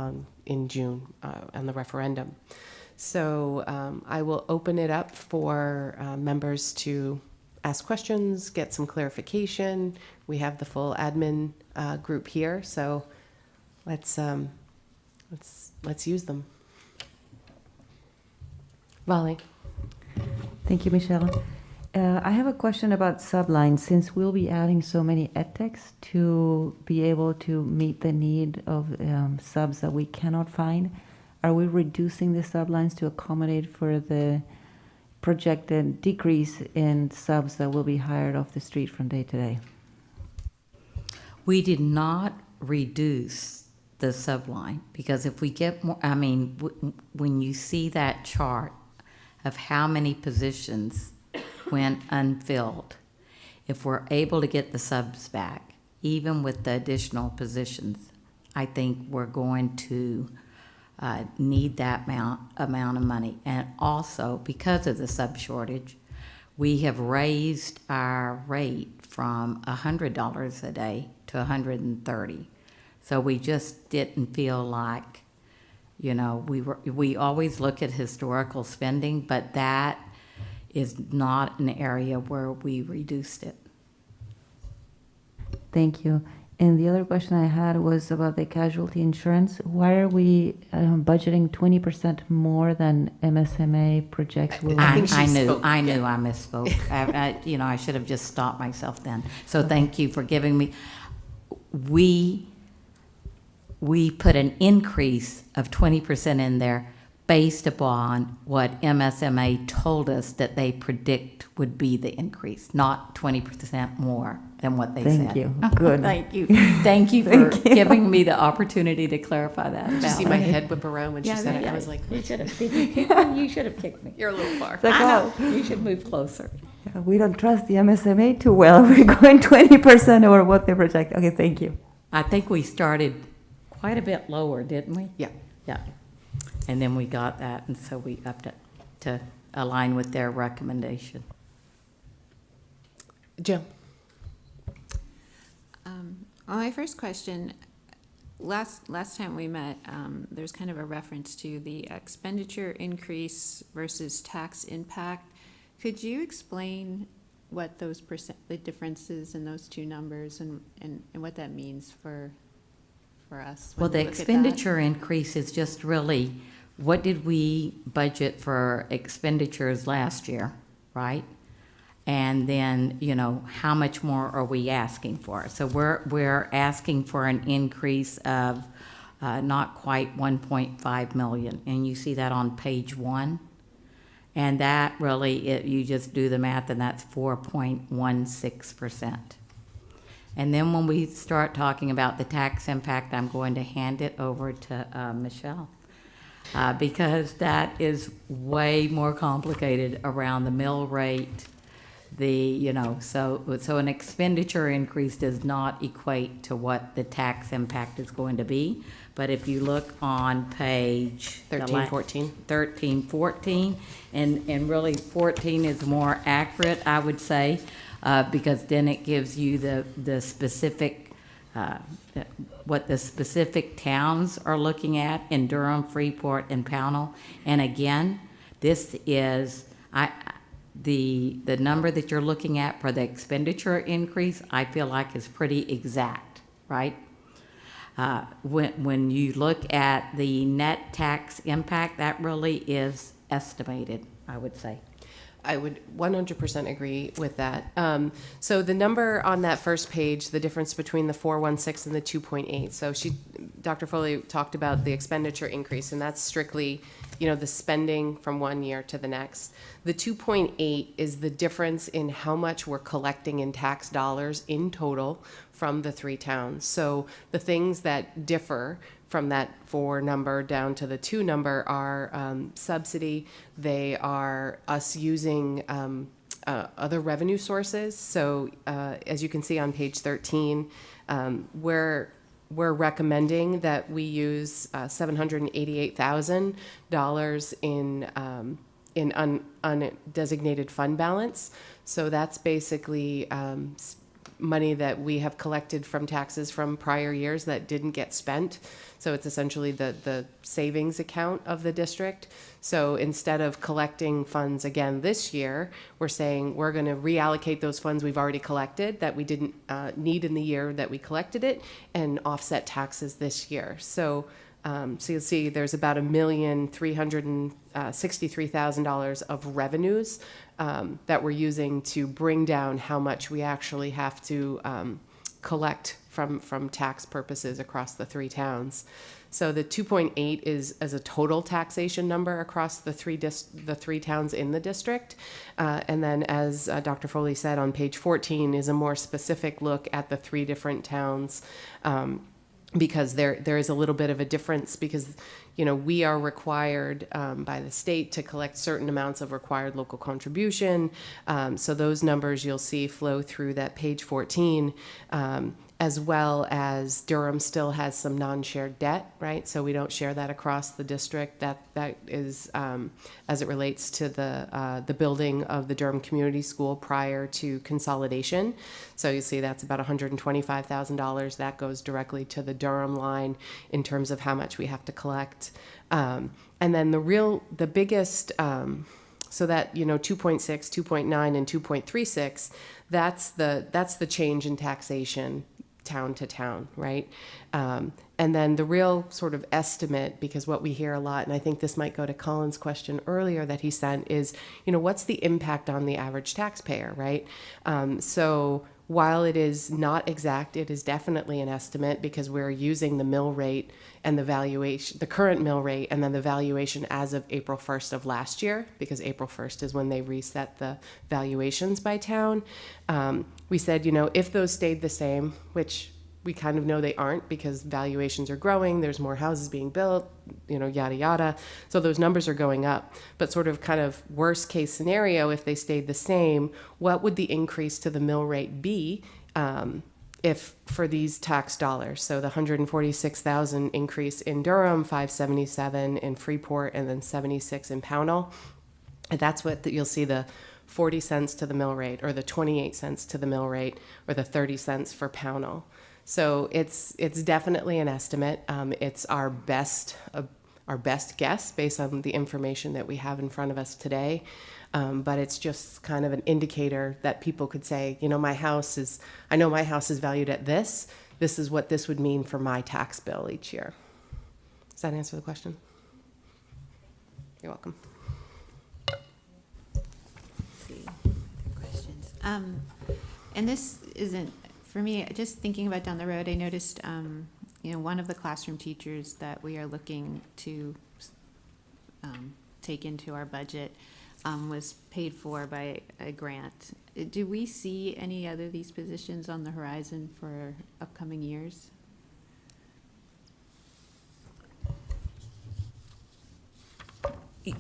in June on the referendum. So I will open it up for members to ask questions, get some clarification. We have the full admin group here, so let's use them. Molly. Thank you, Michelle. I have a question about Subline. Since we'll be adding so many edtechs to be able to meet the need of subs that we cannot find, are we reducing the sublines to accommodate for the projected decrease in subs that will be hired off the street from day to day? We did not reduce the subline because if we get more, when you see that chart of how many positions went unfilled, if we're able to get the subs back, even with the additional positions, I think we're going to need that amount of money. And also, because of the sub shortage, we have raised our rate from $100 a day to $130. So we just didn't feel like, we always look at historical spending, but that is not an area where we reduced it. Thank you. And the other question I had was about the casualty insurance. Why are we budgeting 20% more than MSMA projects? I knew I misspoke. I should have just stopped myself then. So thank you for giving me. We put an increase of 20% in there based upon what MSMA told us that they predict would be the increase, not 20% more than what they said. Thank you. Good. Thank you. Thank you for giving me the opportunity to clarify that. Did you see my head whip around when she said it? I was like, you should have kicked me. You're a little far. Like, I know. You should move closer. Yeah, we don't trust the MSMA too well. We're going 20% over what they project. Okay, thank you. I think we started quite a bit lower, didn't we? Yeah. Yeah. And then we got that, and so we upped it to align with their recommendation. Jill. My first question, last time we met, there's kind of a reference to the expenditure increase versus tax impact. Could you explain what those the differences in those two numbers and what that means for us? Well, the expenditure increase is just really, what did we budget for expenditures last year, right? And then, how much more are we asking for? So we're asking for an increase of not quite 1.5 million. And you see that on page 1. And that really, you just do the math, and that's 4.16%. And then when we start talking about the tax impact, I'm going to hand it over to Michelle. Because that is way more complicated around the mill rate, so an expenditure increase does not equate to what the tax impact is going to be. But if you look on page 13, 14, and really 14 is more accurate, I would say, because then it gives you the specific, what the specific towns are looking at in Durham, Freeport, and Pownell. And again, this is, the number that you're looking at for the expenditure increase, I feel like is pretty exact, right? When you look at the net tax impact, that really is estimated, I would say. I would 100% agree with that. So the number on that first page, the difference between the 416 and the 2.8. So Dr. Foley talked about the expenditure increase, and that's strictly, the spending from one year to the next. The 2.8 is the difference in how much we're collecting in tax dollars in total from the three towns. So the things that differ from that 4 number down to the 2 number are subsidy. They are us using other revenue sources. So as you can see on page 13, we're recommending that we use $788,000 in undesignated fund balance. So that's basically money that we have collected from taxes from prior years that didn't get spent. So it's essentially the savings account of the district. So instead of collecting funds again this year, we're saying we're going to reallocate those funds we've already collected that we didn't need in the year that we collected it and offset taxes this year. So you'll see there's about $1,363,000 of revenues that we're using to bring down how much we actually have to collect from tax purposes across the 3 towns. So the 2.8 is as a total taxation number across the three towns in the district. And then as Dr. Foley said on page 14 is a more specific look at the 3 different towns. Because there is a little bit of a difference because, we are required by the state to collect certain amounts of required local contribution. So those numbers you'll see flow through that page 14, as well as Durham still has some non-shared debt, right? So we don't share that across the district. That is as it relates to the building of the Durham Community School prior to consolidation. So you see that's about $125,000. That goes directly to the Durham line in terms of how much we have to collect. And then the biggest, so that, 2.6, 2.9, and 2.36, that's the change in taxation town to town, right? And then the real sort of estimate, because what we hear a lot, and I think this might go to Colin's question earlier that he sent, is, what's the impact on the average taxpayer, right? So while it is not exact, it is definitely an estimate because we're using the mill rate and the valuation, the current mill rate, and then the valuation as of April 1st of last year, because April 1st is when they reset the valuations by town. We said, if those stayed the same, which we kind of know they aren't because valuations are growing, there's more houses being built, yada, yada. So those numbers are going up. But sort of kind of worst case scenario, if they stayed the same, what would the increase to the mill rate be if for these tax dollars? So the $146,000 increase in Durham, $577 in Freeport, and then $76 in Pownell. And that's what you'll see, the 40 cents to the mill rate, or the 28 cents to the mill rate, or the 30 cents for Pownell. So it's definitely an estimate. It's our best guess based on the information that we have in front of us today. But it's just kind of an indicator that people could say, I know my house is valued at this. This is what this would mean for my tax bill each year. Does that answer the question? You're welcome. Let's see. Questions. And this isn't, for me, just thinking about down the road, I noticed, one of the classroom teachers that we are looking to take into our budget was paid for by a grant. Do we see any other of these positions on the horizon for upcoming years?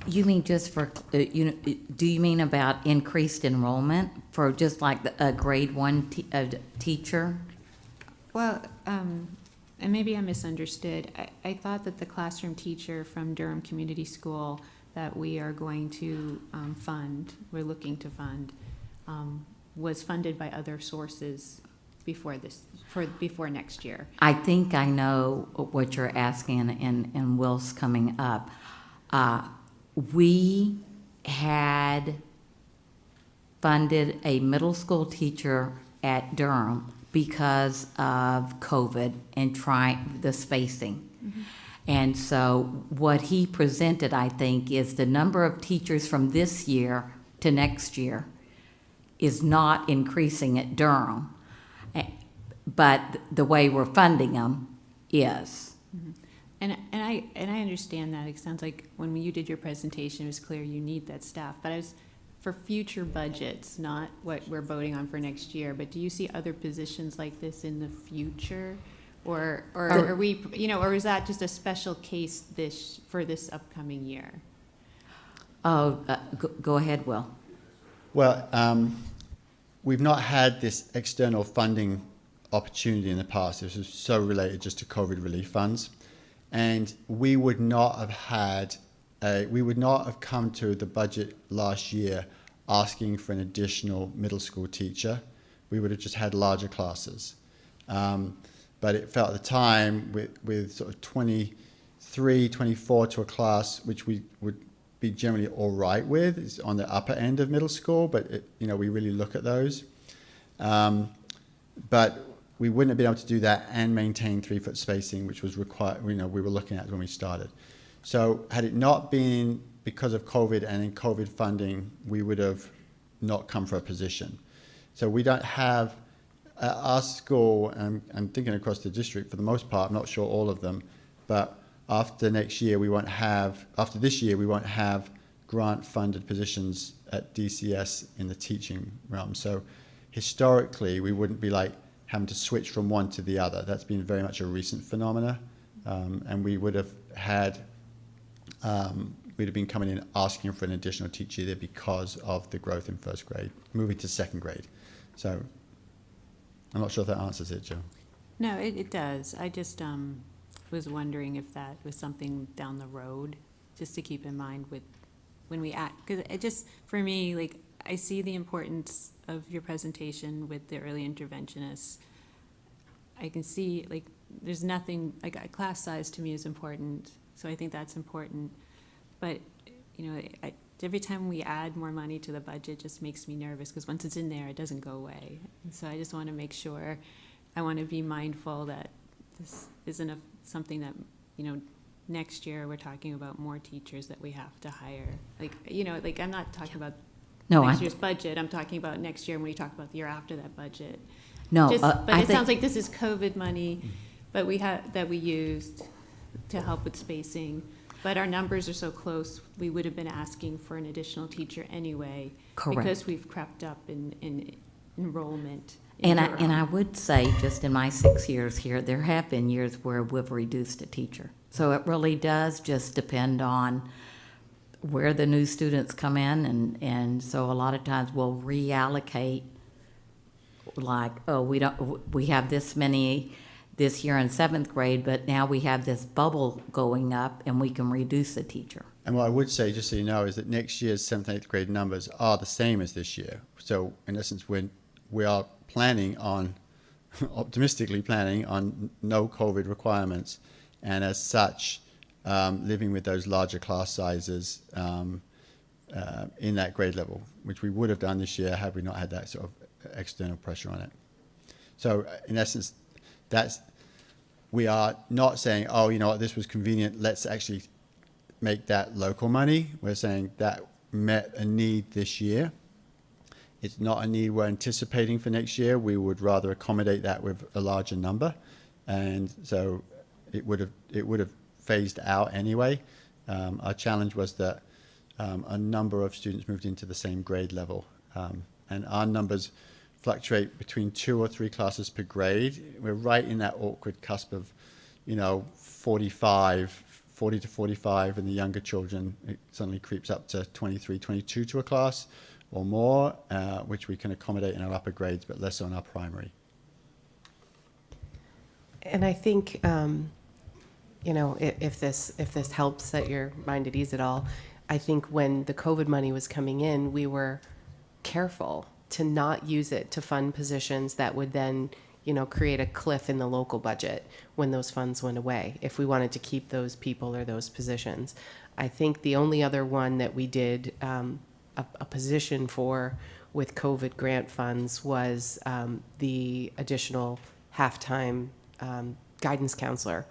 You mean just for, do you mean about increased enrollment for just like a grade 1 teacher? Well, and maybe I misunderstood. I thought that the classroom teacher from Durham Community School that we are going to we're looking to fund, was funded by other sources before next year. I think I know what you're asking, and Will's coming up. We had funded a middle school teacher at Durham because of COVID and trying the spacing. And so what he presented, I think, is the number of teachers from this year to next year is not increasing at Durham, but the way we're funding them is. And I understand that. It sounds like when you did your presentation, it was clear you need that staff. But I was for future budgets, not what we're voting on for next year. But do you see other positions like this in the future, or are we, or is that just a special case for this upcoming year? Oh, go ahead, Will. Well, we've not had this external funding opportunity in the past. This was so related just to COVID relief funds. And we would not have come to the budget last year asking for an additional middle school teacher. We would have just had larger classes. But it felt at the time with sort of 23, 24 to a class, which we would be generally all right with. It's on the upper end of middle school, but we really look at those. But we wouldn't have been able to do that and maintain 3-foot spacing, which was required. We were looking at when we started. So had it not been because of COVID and in COVID funding, we would have not come for a position. So we don't have our school, and I'm thinking across the district for the most part, I'm not sure all of them, but after this year, we won't have grant-funded positions at DCS in the teaching realm. So historically, we wouldn't be like having to switch from one to the other. That's been very much a recent phenomena, and we would have had, we'd have been coming in asking for an additional teacher there because of the growth in first grade, moving to second grade. So I'm not sure if that answers it, Jill. No, it does. I just was wondering if that was something down the road, just to keep in mind with when we act. Because it just, for me, like, I see the importance of your presentation with the early interventionists. I can see, like, there's nothing, like, class size to me is important, so I think that's important. But, every time we add more money to the budget, just makes me nervous, because once it's in there, it doesn't go away. And so I just want to make sure, I want to be mindful that this isn't something that, next year we're talking about more teachers that we have to hire. Like, I'm not talking about next year's budget. I'm talking about next year when we talk about the year after that budget. No, but it sounds like this is COVID money, but that we used to help with spacing. But our numbers are so close, we would have been asking for an additional teacher anyway. Correct. Because we've crept up in enrollment. And I would say, just in my 6 years here, there have been years where we've reduced a teacher. So it really does just depend on where the new students come in, and so a lot of times we'll reallocate, like, we have this many this year in 7th grade, but now we have this bubble going up and we can reduce a teacher. And what I would say, just so you know, is that next year's 7th and 8th grade numbers are the same as this year. So in essence, we are planning on, optimistically planning on no COVID requirements, and as such, living with those larger class sizes in that grade level, which we would have done this year had we not had that sort of external pressure on it. So in essence, we are not saying, oh, you know what, this was convenient, let's actually make that local money. We're saying that met a need this year. It's not a need we're anticipating for next year. We would rather accommodate that with a larger number, and so it would have phased out anyway. Our challenge was that a number of students moved into the same grade level, and our numbers fluctuate between 2 or 3 classes per grade. We're right in that awkward cusp of, 40 to 45, and the younger children, it suddenly creeps up to 23, 22 to a class or more, which we can accommodate in our upper grades, but less on our primary. And I think, if this helps set your mind at ease at all, I think when the COVID money was coming in, we were careful to not use it to fund positions that would then, create a cliff in the local budget when those funds went away, if we wanted to keep those people or those positions. I think the only other one that we did a position for with COVID grant funds was the additional half-time guidance counselor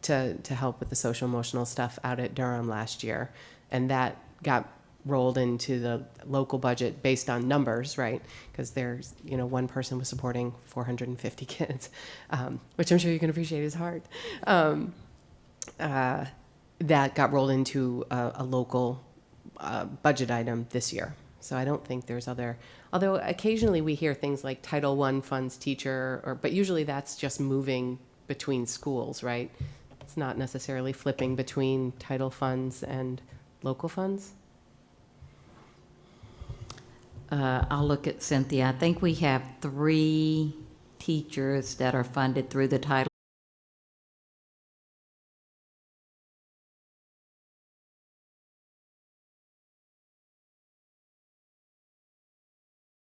to help with the social emotional stuff out at Durham last year. And that got rolled into the local budget based on numbers, right? Because there's, one person was supporting 450 kids, which I'm sure you can appreciate is hard. That got rolled into a local budget item this year. So I don't think there's although occasionally we hear things like Title I funds teacher, but usually that's just moving between schools, right? It's not necessarily flipping between title funds and local funds. I'll look at Cynthia. I think we have 3 teachers that are funded through the title.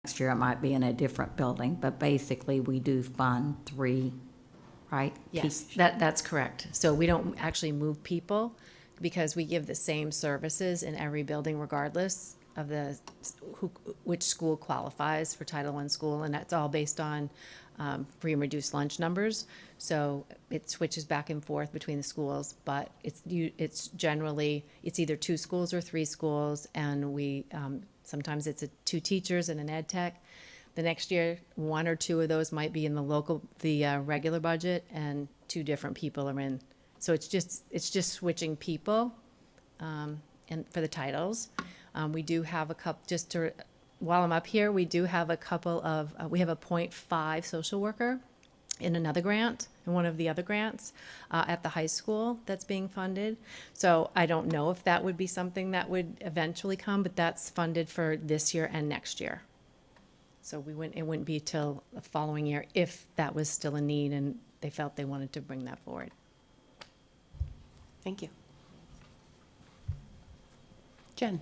Next year it might be in a different building, but basically we do fund 3, right? Yes, that's correct. So we don't actually move people because we give the same services in every building regardless of which school qualifies for Title I school, and that's all based on free and reduced lunch numbers. So it switches back and forth between the schools, but it's generally either 2 schools or 3 schools, and we sometimes it's 2 teachers and an ed tech. The next year, 1 or 2 of those might be in the regular budget, and 2 different people are in. So it's just switching people, and for the titles. We do have a couple, while I'm up here, we do have a couple of, we have a 0.5 social worker in another grant, in one of the other grants at the high school that's being funded. So I don't know if that would be something that would eventually come, but that's funded for this year and next year. So it wouldn't be till the following year if that was still a need and they felt they wanted to bring that forward. Thank you. Jen.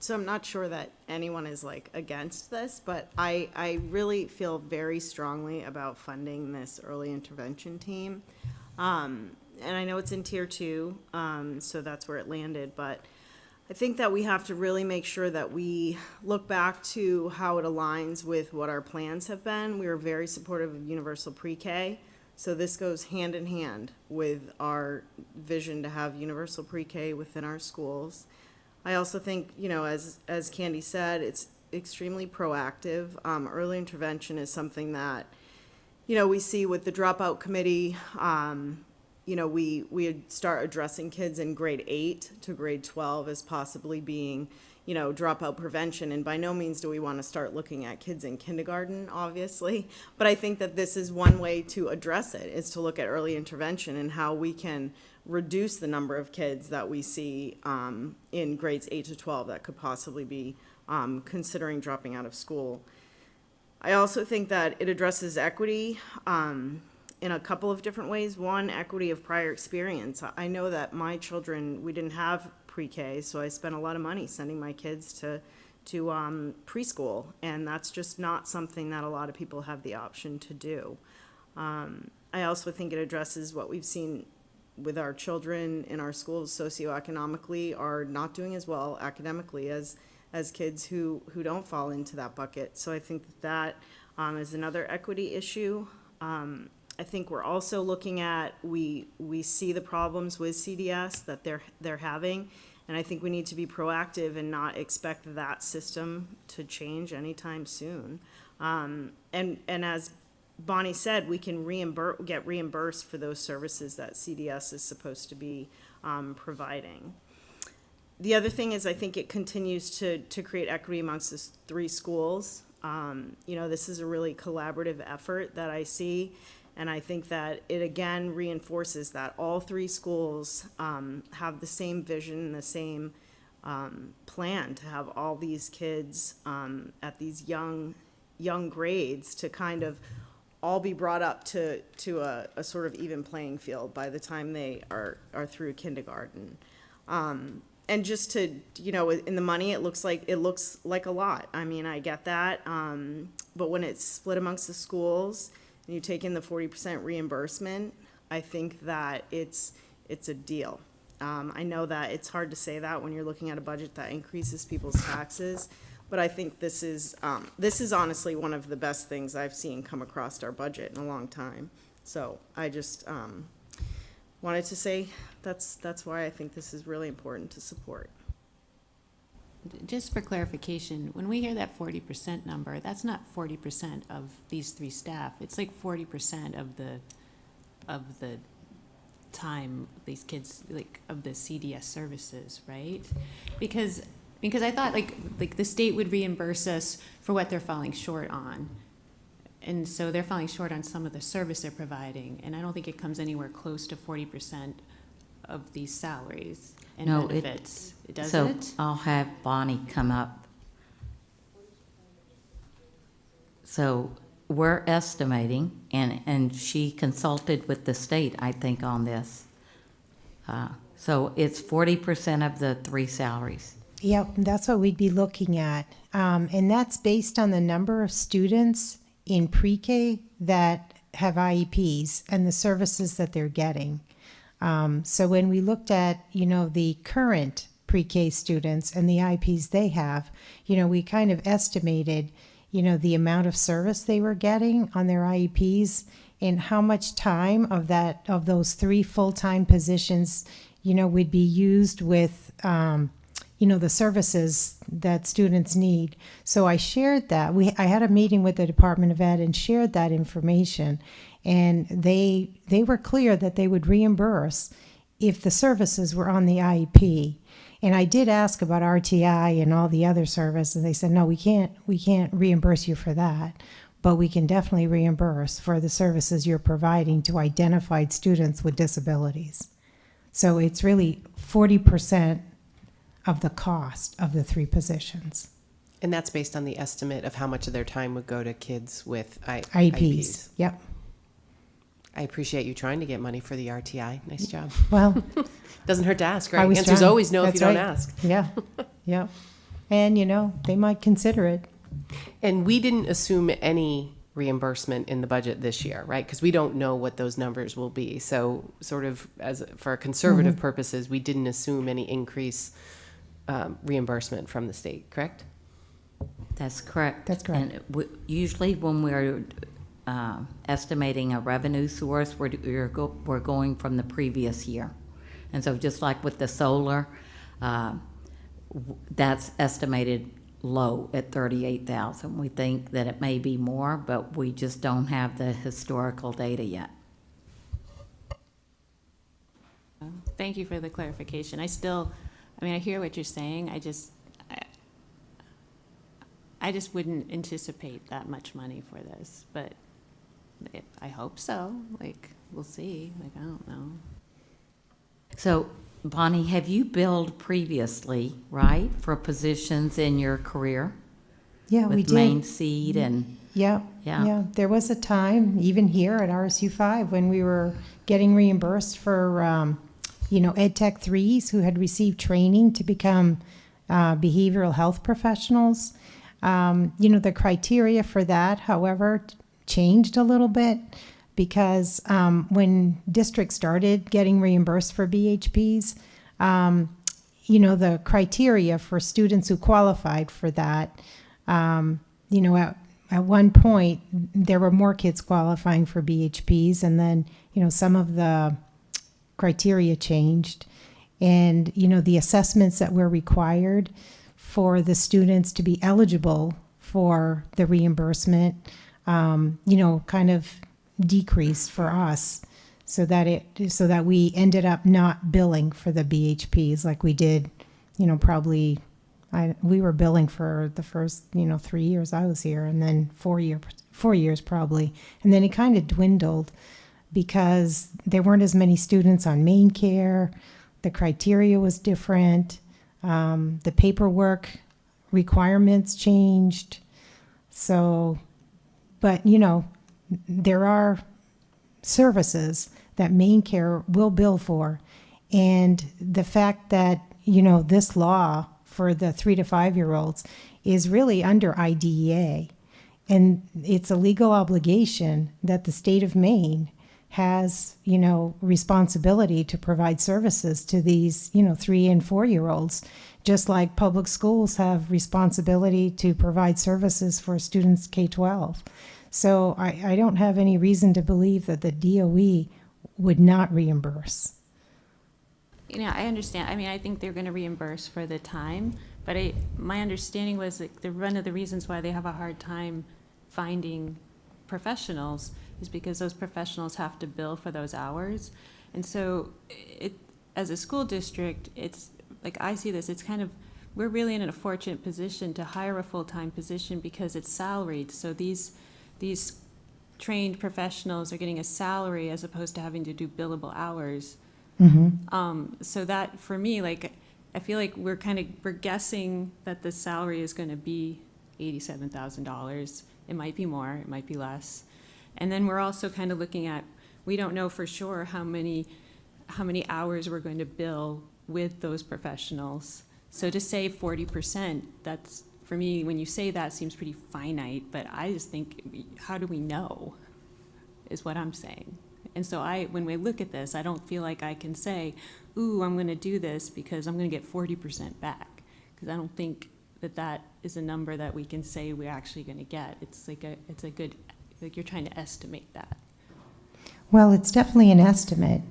So I'm not sure that anyone is against this, but I really feel very strongly about funding this early intervention team. And I know it's in tier 2, so that's where it landed, but I think that we have to really make sure that we look back to how it aligns with what our plans have been. We were very supportive of universal pre-K, so this goes hand in hand with our vision to have universal pre-K within our schools. I also think, as Candy said, it's extremely proactive. Early intervention is something that, we see with the dropout committee. We start addressing kids in grade 8 to grade 12 as possibly being, dropout prevention. And by no means do we want to start looking at kids in kindergarten, obviously. But I think that this is one way to address it, is to look at early intervention and how we can reduce the number of kids that we see in grades 8 to 12 that could possibly be considering dropping out of school. I also think that it addresses equity in a couple of different ways. One, equity of prior experience. I know that my children, we didn't have pre-K, so I spent a lot of money sending my kids to preschool, and that's just not something that a lot of people have the option to do. I also think it addresses what we've seen with our children in our schools socioeconomically are not doing as well academically as kids who don't fall into that bucket. So I think that is another equity issue. I think we're also looking at, we see the problems with CDS that they're having, and I think we need to be proactive and not expect that system to change anytime soon. And as Bonnie said, we can get reimbursed for those services that CDS is supposed to be providing. The other thing is, I think it continues to create equity amongst the 3 schools. This is a really collaborative effort that I see, and I think that it again reinforces that all 3 schools have the same vision, the same plan to have all these kids at these young grades to kind of all be brought up to a sort of even playing field by the time they are through kindergarten. And just to, in the money, it looks like a lot. I mean, I get that. But when it's split amongst the schools and you take in the 40% reimbursement, I think that it's a deal. I know that it's hard to say that when you're looking at a budget that increases people's taxes, but I think this is honestly one of the best things I've seen come across our budget in a long time. So I just wanted to say that's why I think this is really important to support. Just for clarification, when we hear that 40% number, that's not 40% of these 3 staff. It's like 40% of the time these kids, like, of the CDS services, right? Because I thought like the state would reimburse us for what they're falling short on. And so they're falling short on some of the service they're providing, and I don't think it comes anywhere close to 40% of these salaries and benefits. So I'll have Bonnie come up. So we're estimating, and she consulted with the state, I think, on this. So it's 40% of the 3 salaries. Yep, that's what we'd be looking at. And that's based on the number of students in pre-K that have IEPs and the services that they're getting. So when we looked at, the current pre-K students and the IEPs they have, we kind of estimated, the amount of service they were getting on their IEPs and how much time of those 3 full-time positions, would be used with, the services that students need. So I shared that. I had a meeting with the Department of Ed and shared that information. And they were clear that they would reimburse if the services were on the IEP. And I did ask about RTI and all the other services. They said, no, we can't reimburse you for that, but we can definitely reimburse for the services you're providing to identified students with disabilities. So it's really 40% of the cost of the 3 positions. And that's based on the estimate of how much of their time would go to kids with IEPs. Yep. I appreciate you trying to get money for the RTI. Nice job. Well, doesn't hurt to ask, right? The answer's always no if you don't right. ask. Yeah. Yeah. And, they might consider it. And we didn't assume any reimbursement in the budget this year, right? Because we don't know what those numbers will be. So sort of for conservative purposes, we didn't assume any increase reimbursement from the state, correct? That's correct. That's correct. And usually when we're estimating a revenue source, we're going from the previous year. And so just like with the solar, that's estimated low at 38,000. We think that it may be more, but we just don't have the historical data yet. Thank you for the clarification. I hear what you're saying. I just wouldn't anticipate that much money for this, but I hope so. We'll see. I don't know. So, Bonnie, have you billed previously, right, for positions in your career? Yeah, we with did. Main Seed and Yeah. There was a time, even here at RSU5, when we were getting reimbursed for, Ed Tech 3s who had received training to become behavioral health professionals. The criteria for that, however, changed a little bit because when districts started getting reimbursed for BHPs, the criteria for students who qualified for that, at one point there were more kids qualifying for BHPs, and then, some of the criteria changed, and, the assessments that were required for the students to be eligible for the reimbursement, kind of decreased for us so that we ended up not billing for the BHPs like we did, we were billing for the first, 3 years I was here, and then 4 years probably. And then it kind of dwindled because there weren't as many students on main care. The criteria was different. The paperwork requirements changed. So, but, there are services that main care will bill for. And the fact that, this law for the 3 to 5 year olds is really under IDEA. And it's a legal obligation that the state of Maine has, you know, responsibility to provide services to these, you know, 3 and 4-year-olds, just like public schools have responsibility to provide services for students K-12. So I don't have any reason to believe that the DOE would not reimburse. You know, I understand. I mean, I think they're going to reimburse for the time, but my understanding was that one of the reasons why they have a hard time finding professionals is because those professionals have to bill for those hours. And so as a school district, it's like, I see this, it's kind of, we're really in a fortunate position to hire a full-time position because it's salaried. So these trained professionals are getting a salary as opposed to having to do billable hours. So that, for me, like, I feel like we're guessing that the salary is going to be $87,000. It might be more, it might be less. And then we're also kind of looking at, we don't know for sure how many hours we're going to bill with those professionals. So to say 40%, that's, for me, when you say that, seems pretty finite, but I just think, how do we know, is what I'm saying. And so when we look at this, I don't feel like I can say, ooh, I'm going to do this because I'm going to get 40% back. Because I don't think that is a number that we can say we're actually going to get. It's a good, like, you're trying to estimate that. Well, it's definitely an estimate,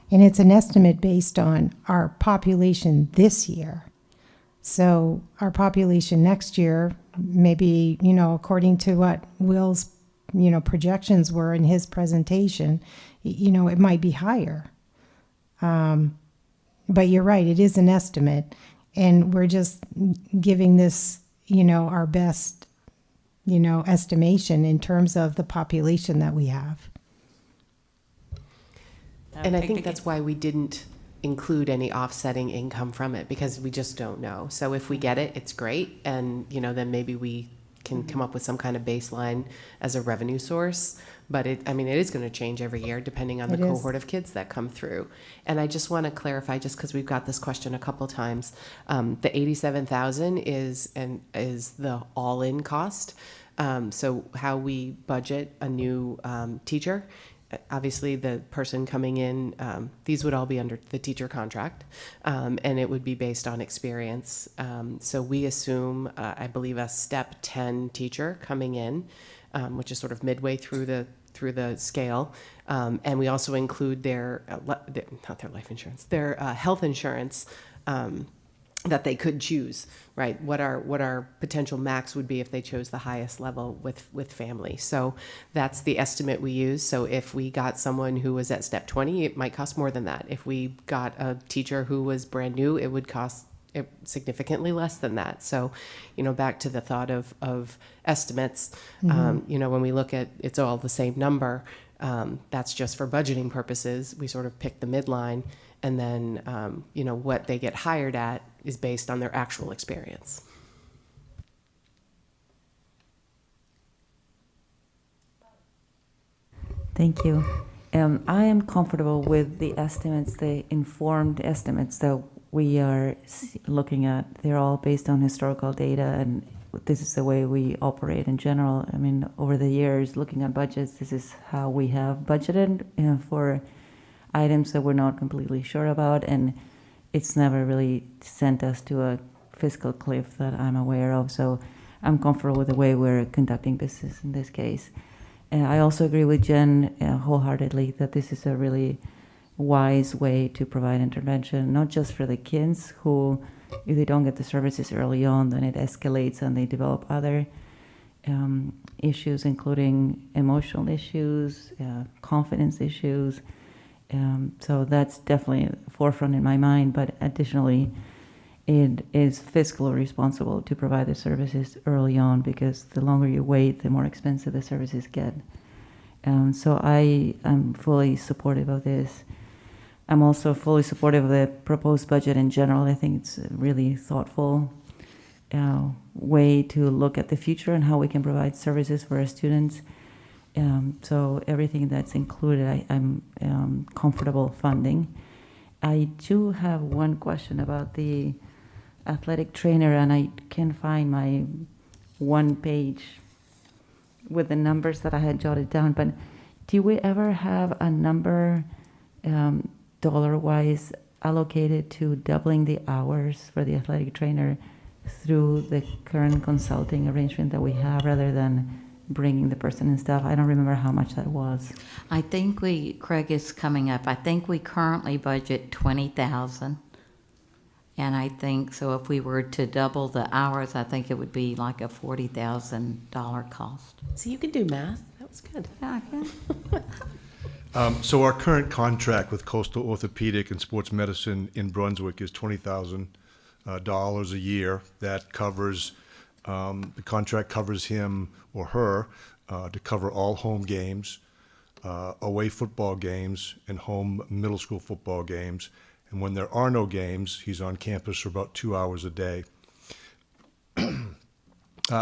and it's an estimate based on our population this year. So our population next year, maybe, you know, according to what Will's, you know, projections were in his presentation, you know, it might be higher. But you're right, it is an estimate, and we're just giving this, you know, our best, you know, estimation in terms of the population that we have. And I think that's why we didn't include any offsetting income from it, because we just don't know. So if we get it, it's great. And, you know, then maybe we can come up with some kind of baseline as a revenue source. But it is going to change every year depending on the cohort of kids that come through. And I just want to clarify, just because we've got this question a couple times, the $87,000 is the all-in cost. So how we budget a new teacher. Obviously, the person coming in, these would all be under the teacher contract, and it would be based on experience. So we assume, I believe, a step 10 teacher coming in, which is sort of midway through the scale, and we also include their health insurance. That they could choose, right? What our potential max would be if they chose the highest level with family. So that's the estimate we use. So if we got someone who was at step 20, it might cost more than that. If we got a teacher who was brand new, it would cost significantly less than that. So, you know, back to the thought of estimates, you know, when we look at it's all the same number, that's just for budgeting purposes. We sort of pick the midline, and then, you know, what they get hired at is based on their actual experience. Thank you. I am comfortable with the estimates, the informed estimates that we are looking at. They're all based on historical data, and this is the way we operate in general. I mean, over the years, looking at budgets, this is how we have budgeted for items that we're not completely sure about, and it's never really sent us to a fiscal cliff that I'm aware of. So I'm comfortable with the way we're conducting business in this case. I also agree with Jen wholeheartedly that this is a really wise way to provide intervention, not just for the kids who, if they don't get the services early on, then it escalates and they develop other issues, including emotional issues, confidence issues. So that's definitely at the forefront in my mind, but additionally, it is fiscally responsible to provide the services early on, because the longer you wait, the more expensive the services get. So I am fully supportive of this. I'm also fully supportive of the proposed budget in general. I think it's a really thoughtful way to look at the future and how we can provide services for our students. So everything that's included, I'm comfortable funding. I do have one question about the athletic trainer, and I can't find my one page with the numbers that I had jotted down, but do we ever have a number, dollar-wise, allocated to doubling the hours for the athletic trainer through the current consulting arrangement that we have, rather than bringing the person and stuff? I don't remember how much that was. I think Craig is coming up. I think we currently budget 20,000. And I think, so if we were to double the hours, I think it would be like a $40,000 cost. So you can do math. That was good. Yeah, I can. So our current contract with Coastal Orthopedic and Sports Medicine in Brunswick is $20,000 a year. That covers, the contract covers him or her to cover all home games, away football games, and home middle school football games. And when there are no games, he's on campus for about 2 hours a day.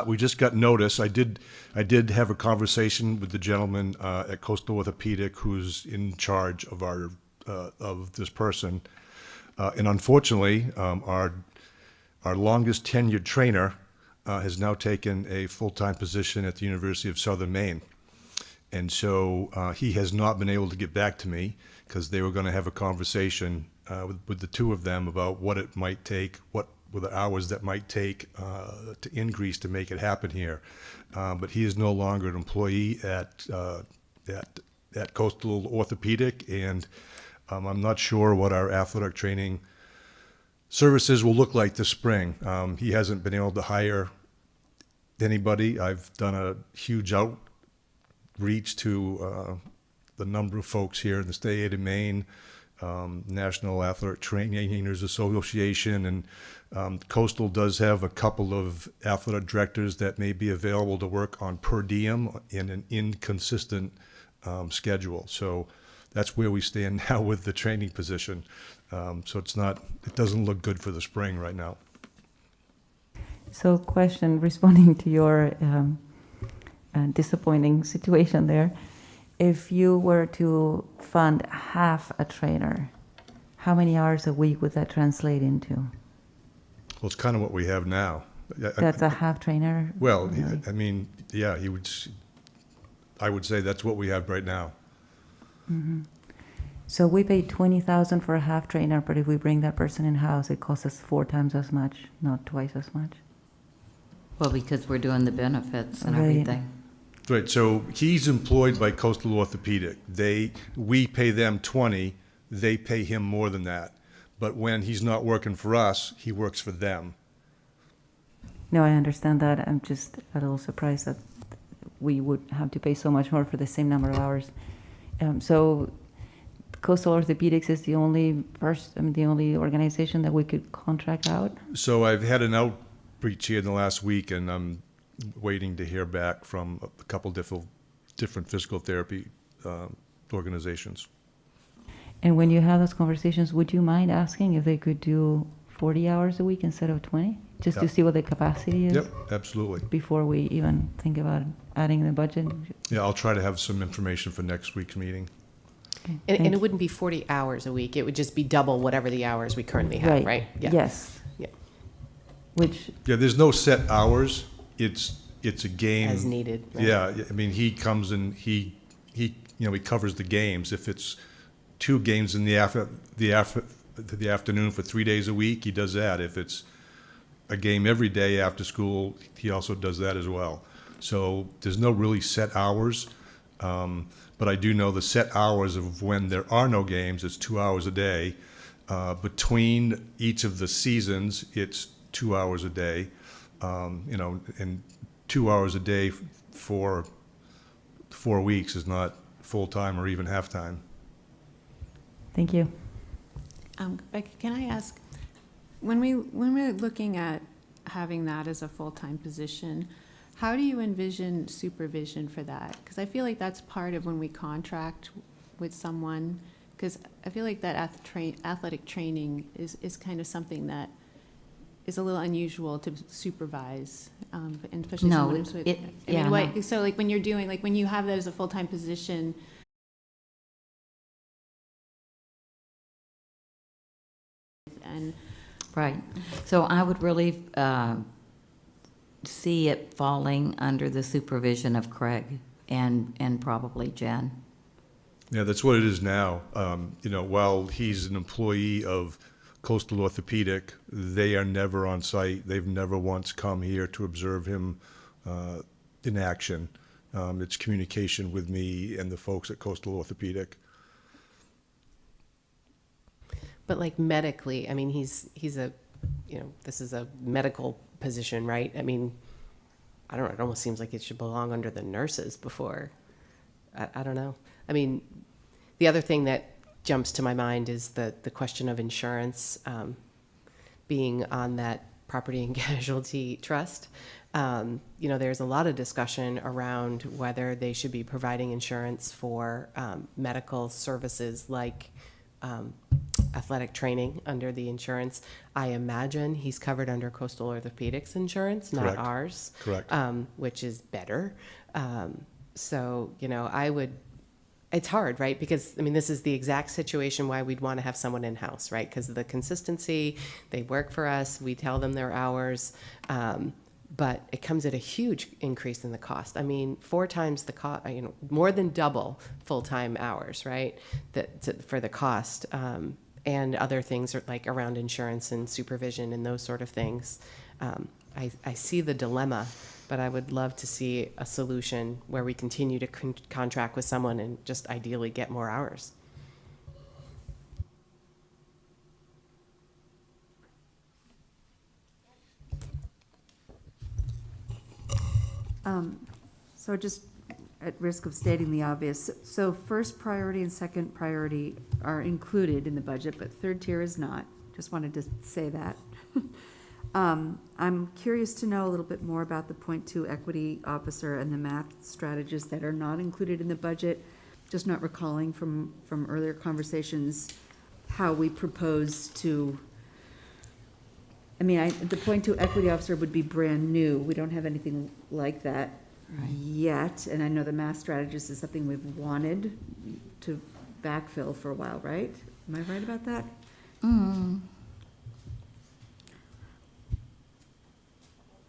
We just got notice. I did have a conversation with the gentleman at Coastal Orthopedic who's in charge of of this person, and unfortunately, our longest tenured trainer has now taken a full-time position at the University of Southern Maine, and so he has not been able to get back to me because they were going to have a conversation with the two of them about what it might take, what were the hours that might take to increase to make it happen here. But he is no longer an employee at Coastal Orthopedic, and I'm not sure what our athletic training services will look like this spring. He hasn't been able to hire anybody. I've done a huge outreach to the number of folks here in the state of Maine, National Athletic Trainers Association, and Coastal does have a couple of athletic directors that may be available to work on per diem in an inconsistent schedule. So that's where we stand now with the training position. So it doesn't look good for the spring right now. So question, responding to your disappointing situation there. If you were to fund half a trainer, how many hours a week would that translate into? Well, it's kind of what we have now. That's a half trainer? Well, really? I mean, yeah, I would say that's what we have right now. Mm-hmm. So we pay $20,000 for a half trainer, but if we bring that person in-house, it costs us 4 times as much, not twice as much. Well, because we're doing the benefits and Right. everything. Right, so he's employed by Coastal Orthopedic. We pay them 20, they pay him more than that. But when he's not working for us, he works for them. No, I understand that. I'm just a little surprised that we would have to pay so much more for the same number of hours. So Coastal Orthopedics is the only the only organization that we could contract out? So I've had an outreach here in the last week, and I'm waiting to hear back from a couple different physical therapy organizations. And when you have those conversations, would you mind asking if they could do 40 hours a week instead of 20? Just to Yep. see what the capacity is? Yep, absolutely. Before we even think about adding the budget? Yeah, I'll try to have some information for next week's meeting. Okay. And it wouldn't be 40 hours a week. It would just be double whatever the hours we currently have, right? Yeah. Yes. Yeah. Which, Yeah, there's no set hours. It's a game. As needed, right? Yeah, I mean, he comes and he covers the games. If it's 2 games in the afternoon for 3 days a week, he does that. If it's a game every day after school, he also does that as well. So there's no really set hours, but I do know the set hours of when there are no games, it's 2 hours a day. Between each of the seasons, it's 2 hours a day, and 2 hours a day for 4 weeks is not full-time or even half-time. thank you. Becky, can I ask, when we're looking at having that as a full-time position, how do you envision supervision for that? Because I feel like that's part of when we contract with someone, because I feel like that athletic training is kind of something that is a little unusual to supervise, and especially No, someone who's with, it- I yeah, mean, what, no. so like when you're doing, like when you have that as a full-time position, and Right. So I would really see it falling under the supervision of Craig and probably Jen. Yeah, that's what it is now. While he's an employee of Coastal Orthopedic, they are never on site. They've never once come here to observe him in action. It's communication with me and the folks at Coastal Orthopedic. But like medically, I mean, he's a, this is a medical position, right? I mean, I don't know, it almost seems like it should belong under the nurses before. I don't know. I mean, the other thing that jumps to my mind is the question of insurance being on that property and casualty trust. There's a lot of discussion around whether they should be providing insurance for medical services like athletic training under the insurance. I imagine he's covered under Coastal Orthopedics insurance, not Correct. ours. Correct. Which is better. It's hard, right? Because, I mean, this is the exact situation why we'd want to have someone in-house, right? Because of the consistency, they work for us, we tell them their hours, but it comes at a huge increase in the cost. I mean, 4 times the cost, more than double full-time hours, right? For the cost, and other things are like around insurance and supervision and those sort of things. I see the dilemma, but I would love to see a solution where we continue to contract with someone and just ideally get more hours. So just at risk of stating the obvious, so first priority and second priority are included in the budget, but third tier is not. Just wanted to say that. I'm curious to know a little bit more about the .2 equity officer and the math strategists that are not included in the budget. Just not recalling from earlier conversations how we propose to, the .2 equity officer would be brand new. We don't have anything like that yet. And I know the math strategist is something we've wanted to backfill for a while, right? Am I right about that?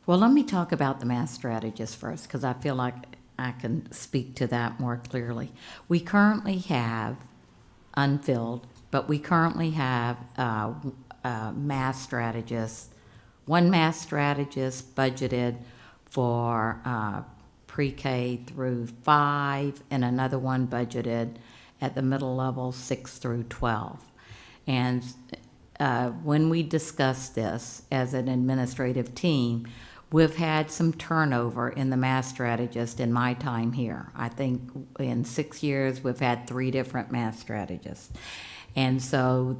Well, let me talk about the math strategist first, because I feel like I can speak to that more clearly. We currently have unfilled, but we currently have math strategists, one math strategist budgeted for pre-K through 5, and another one budgeted at the middle level 6 through 12. And when we discussed this as an administrative team, we've had some turnover in the math strategist in my time here. I think in 6 years, we've had 3 different math strategists. And so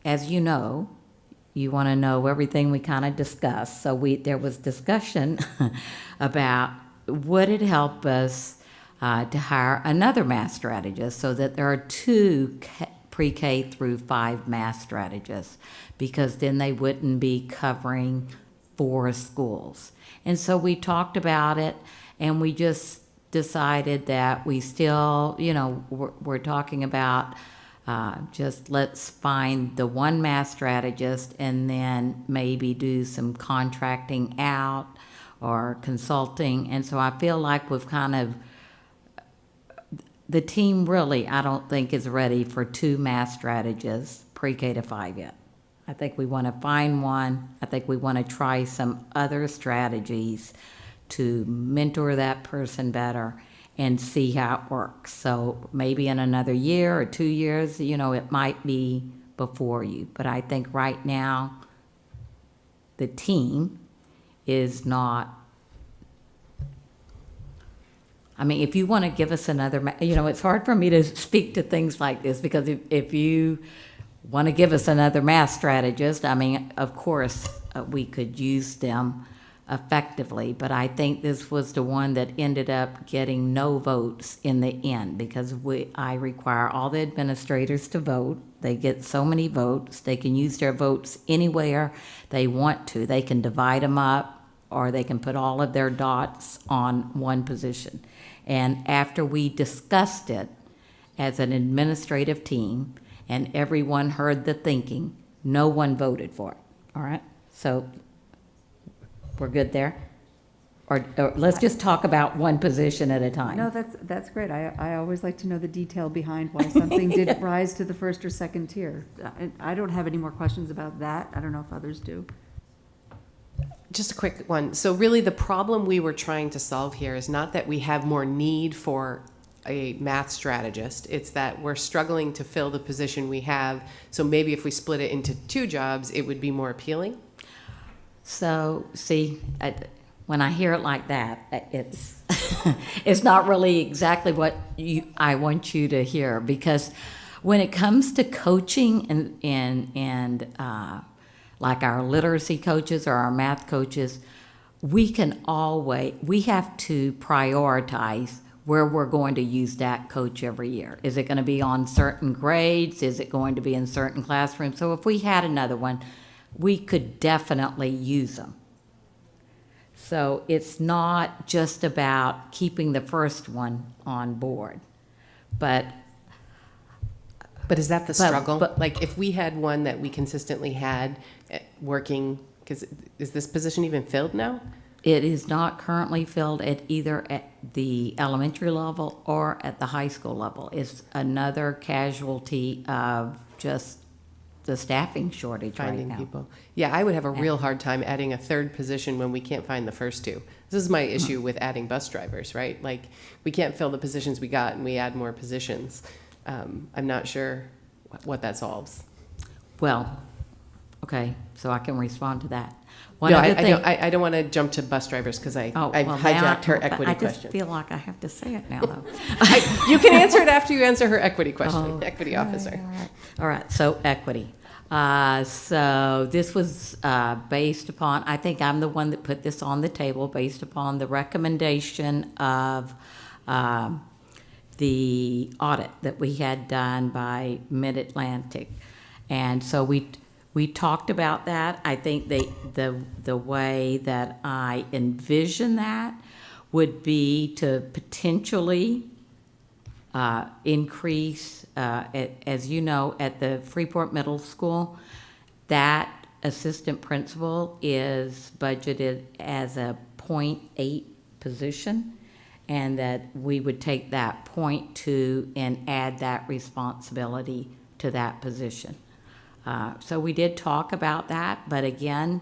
as you know, you want to know everything we kind of discussed. So there was discussion about would it help us to hire another math strategist so that there are 2 pre-K through 5 math strategists, because then they wouldn't be covering 4 schools. And so we talked about it, and we just decided that we still, we're talking about just let's find the one math strategist and then maybe do some contracting out or consulting. And so I feel like we've kind of, the team really, I don't think is ready for 2 math strategists pre-K to 5 yet. I think we want to find one. I think we want to try some other strategies to mentor that person better and see how it works. So maybe in another year or 2 years, it might be before you. But I think right now, the team is not, if you want to give us another, it's hard for me to speak to things like this, because if you want to give us another math strategist, of course, we could use them effectively, but I think this was the one that ended up getting no votes in the end, because I require all the administrators to vote. They get so many votes. They can use their votes anywhere they want to. They can divide them up, or they can put all of their dots on one position. And after we discussed it as an administrative team, and everyone heard the thinking, no one voted for it. All right? So we're good there? or let's just talk about one position at a time. No, that's great. I always like to know the detail behind why something did rise to the first or second tier. I don't have any more questions about that. I don't know if others do. Just a quick one. So really the problem we were trying to solve here is not that we have more need for a math strategist. It's that we're struggling to fill the position we have. So maybe if we split it into 2 jobs, it would be more appealing. So, see, when I hear it like that, it's it's not really exactly what I want you to hear, because when it comes to coaching and like our literacy coaches or our math coaches, we have to prioritize where we're going to use that coach every year. Is it going to be on certain grades? Is it going to be in certain classrooms? So if we had another one, we could definitely use them. So it's not just about keeping the first one on board, but is that the struggle? Like if we had one that we consistently had working, because is this position even filled now? it is not currently filled either at the elementary level or at the high school level. It's another casualty of just the staffing shortage Finding right now. people. Yeah, I would have a real hard time adding a third position when we can't find the first two. This is my issue with adding bus drivers, right? Like, we can't fill the positions we got and we add more positions. I'm not sure what that solves. Well, okay, so I can respond to that. I don't want to jump to bus drivers because I've hijacked her equity question. I just feel like I have to say it now, though. You can answer it after you answer her equity question, equity officer. All right, so equity. So this was based upon, I think I'm the one that put this on the table, based upon the recommendation of the audit that we had done by Mid-Atlantic. And so we talked about that. I think the way that I envision that would be to potentially increase, as you know, at the Freeport Middle School, that assistant principal is budgeted as a 0.8 position, and that we would take that 0.2 and add that responsibility to that position. So we did talk about that, but again,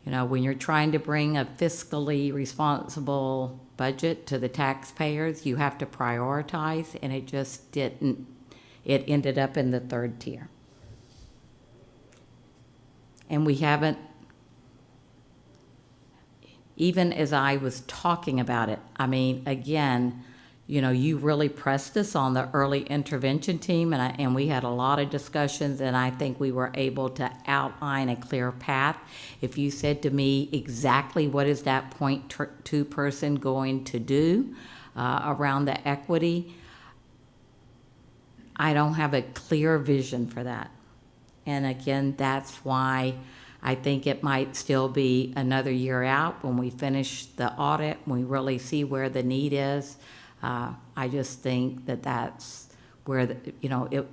you know, when you're trying to bring a fiscally responsible budget to the taxpayers, you have to prioritize, and it just didn't. It ended up in the third tier. And we haven't, even as I was talking about it, I mean, again, you know, you really pressed us on the early intervention team, and we had a lot of discussions, and I think we were able to outline a clear path. If you said to me exactly what is that 0.2 person going to do around the equity, I don't have a clear vision for that. And again, that's why I think it might still be another year out when we finish the audit, when we really see where the need is. I just think that that's where,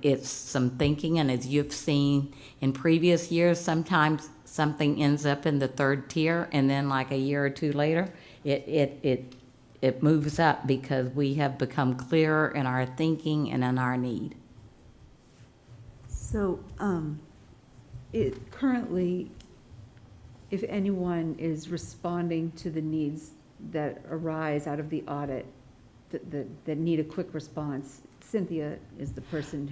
it's some thinking, and as you've seen in previous years, sometimes something ends up in the third tier, and then like a year or two later, it moves up because we have become clearer in our thinking and in our need. So, currently, if anyone is responding to the needs that arise out of the audit, that need a quick response, Cynthia is the person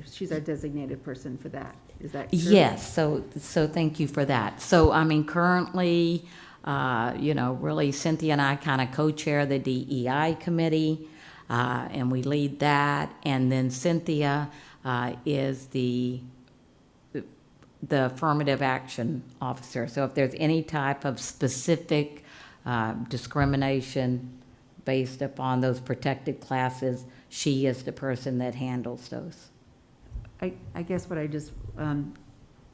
she's our designated person for that. Is that true? Yes, so thank you for that. So, I mean, currently, really Cynthia and I kind of co-chair the DEI committee, and we lead that, and then Cynthia is the affirmative action officer. So if there's any type of specific discrimination based upon those protected classes, she is the person that handles those. I guess what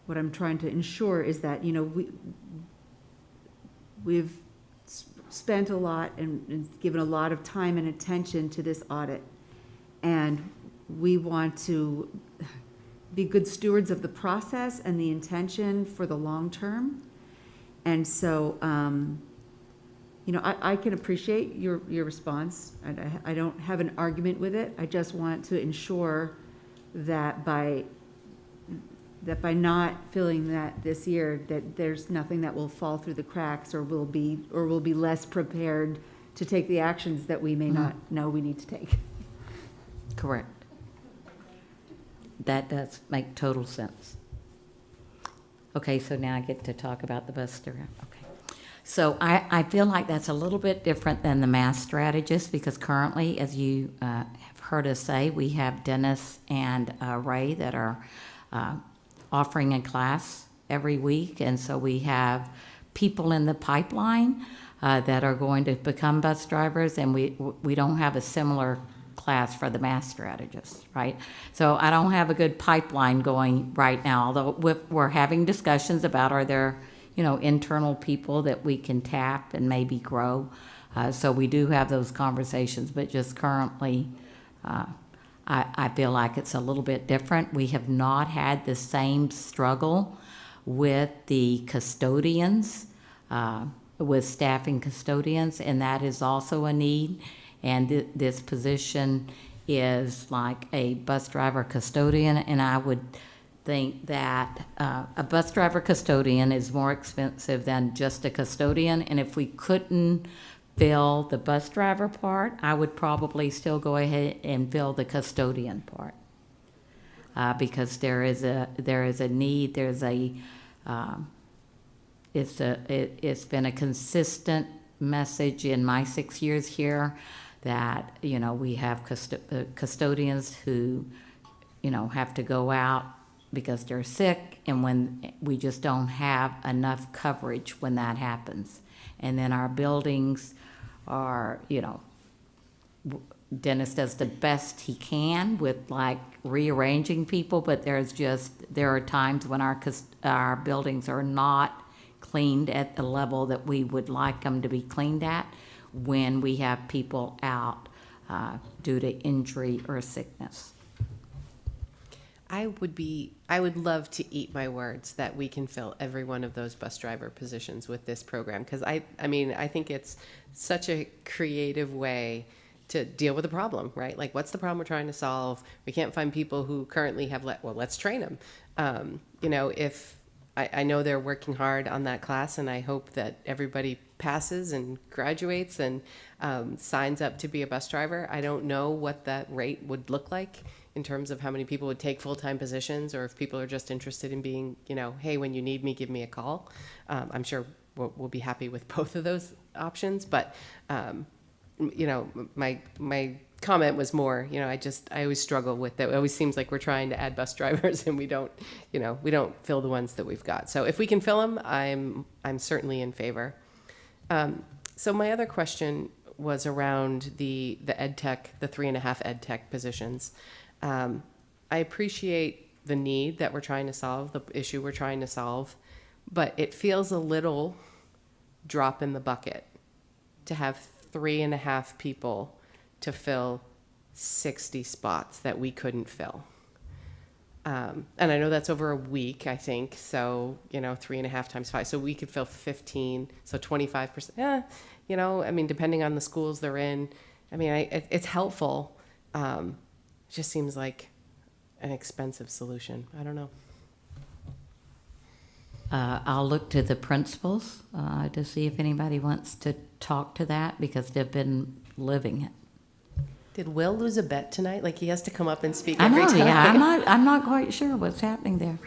what I'm trying to ensure is that, we've spent a lot and given a lot of time and attention to this audit, and we want to be good stewards of the process and the intention for the long term. And so, you know, I can appreciate your response. I don't have an argument with it. I just want to ensure that by not filling that this year, that there's nothing that will fall through the cracks or will be less prepared to take the actions that we may not know we need to take. Correct. That does make total sense. Okay, so now I get to talk about the bus driver. Okay. So I feel like that's a little bit different than the math strategist, because currently, as you have heard us say, we have Dennis and Ray that are offering a class every week, and so we have people in the pipeline that are going to become bus drivers, and we don't have a similar class for the math strategist, right? So I don't have a good pipeline going right now, although we're having discussions about, are there, you know, internal people that we can tap and maybe grow. So we do have those conversations, but just currently, I feel like it's a little bit different. We have not had the same struggle with the custodians, with staffing custodians, and that is also a need. And this position is like a bus driver custodian, and I would think that a bus driver custodian is more expensive than just a custodian. And if we couldn't fill the bus driver part, I would probably still go ahead and fill the custodian part, because there is a need. It's been a consistent message in my 6 years here that, you know, we have custodians who, you know, have to go out because they're sick, and when we just don't have enough coverage when that happens. And then our buildings are, you know, Dennis does the best he can with like rearranging people, but there are times when our buildings are not cleaned at the level that we would like them to be cleaned at when we have people out due to injury or sickness. I would love to eat my words that we can fill every one of those bus driver positions with this program, because I think it's such a creative way to deal with a problem, right? Like, what's the problem we're trying to solve? We can't find people who currently have well, let's train them. You know, if I know they're working hard on that class, and I hope that everybody passes and graduates and signs up to be a bus driver. I don't know what that rate would look like in terms of how many people would take full-time positions, or if people are just interested in being, you know, hey, when you need me, give me a call. I'm sure we'll be happy with both of those options. But, you know, my comment was more, you know, I always struggle with that. It always seems like we're trying to add bus drivers and we don't fill the ones that we've got. So if we can fill them, I'm certainly in favor. So my other question was around the ed tech, the 3.5 ed tech positions. I appreciate the need that we're trying to solve, the issue we're trying to solve, but it feels a little drop in the bucket to have 3.5 people to fill 60 spots that we couldn't fill. And I know that's over a week, I think. So, you know, 3.5 times 5. So we could fill 15, so 25%. Yeah, you know, I mean, depending on the schools they're in. I mean, it's helpful. It just seems like an expensive solution. I don't know. I'll look to the principals to see if anybody wants to talk to that, because they've been living it. Did Will lose a bet tonight? Like, he has to come up and speak I every know, time? yeah, I'm not quite sure what's happening there.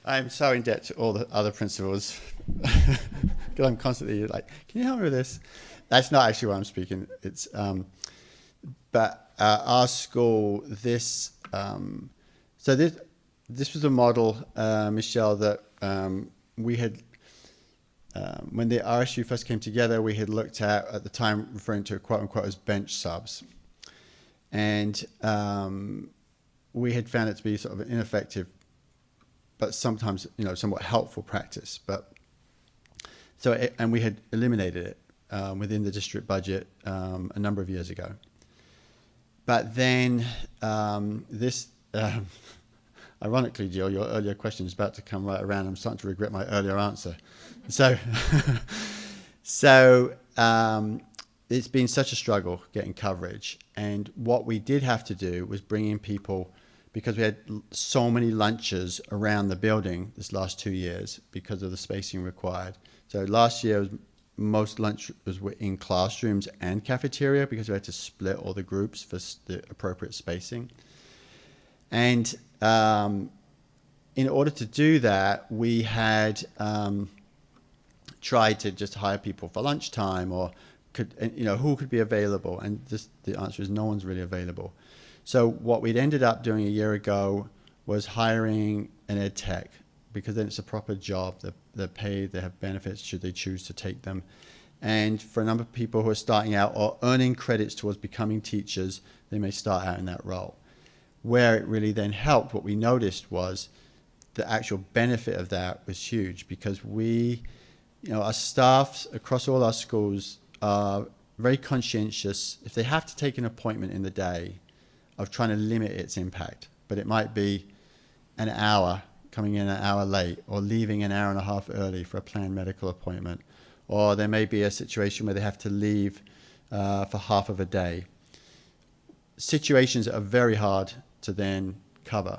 I'm so in debt to all the other principals because I'm constantly like, can you help me with this? That's not actually why I'm speaking. It's but our school, this was a model, Michelle, that we had when the RSU first came together, we had looked at the time, referring to quote unquote as bench subs, and we had found it to be sort of an ineffective, but sometimes, you know, somewhat helpful practice. But and we had eliminated it within the district budget a number of years ago. But then ironically, Jill, your earlier question is about to come right around. I'm starting to regret my earlier answer. So, it's been such a struggle getting coverage. And what we did have to do was bring in people, because we had so many lunches around the building this last 2 years because of the spacing required. So last year, most lunch was in classrooms and cafeteria because we had to split all the groups for the appropriate spacing. And in order to do that, we had tried to just hire people for lunchtime, or who could be available. And the answer is no one's really available. So what we'd ended up doing a year ago was hiring an ed tech, because then it's a proper job. They're paid, they have benefits should they choose to take them. And for a number of people who are starting out or earning credits towards becoming teachers, they may start out in that role. Where it really then helped, what we noticed was the actual benefit of that was huge, because our staff across all our schools are very conscientious, if they have to take an appointment in the day, of trying to limit its impact. But it might be an hour, coming in an hour late, or leaving an hour and a half early for a planned medical appointment. Or there may be a situation where they have to leave for half of a day. Situations that are very hard to then cover.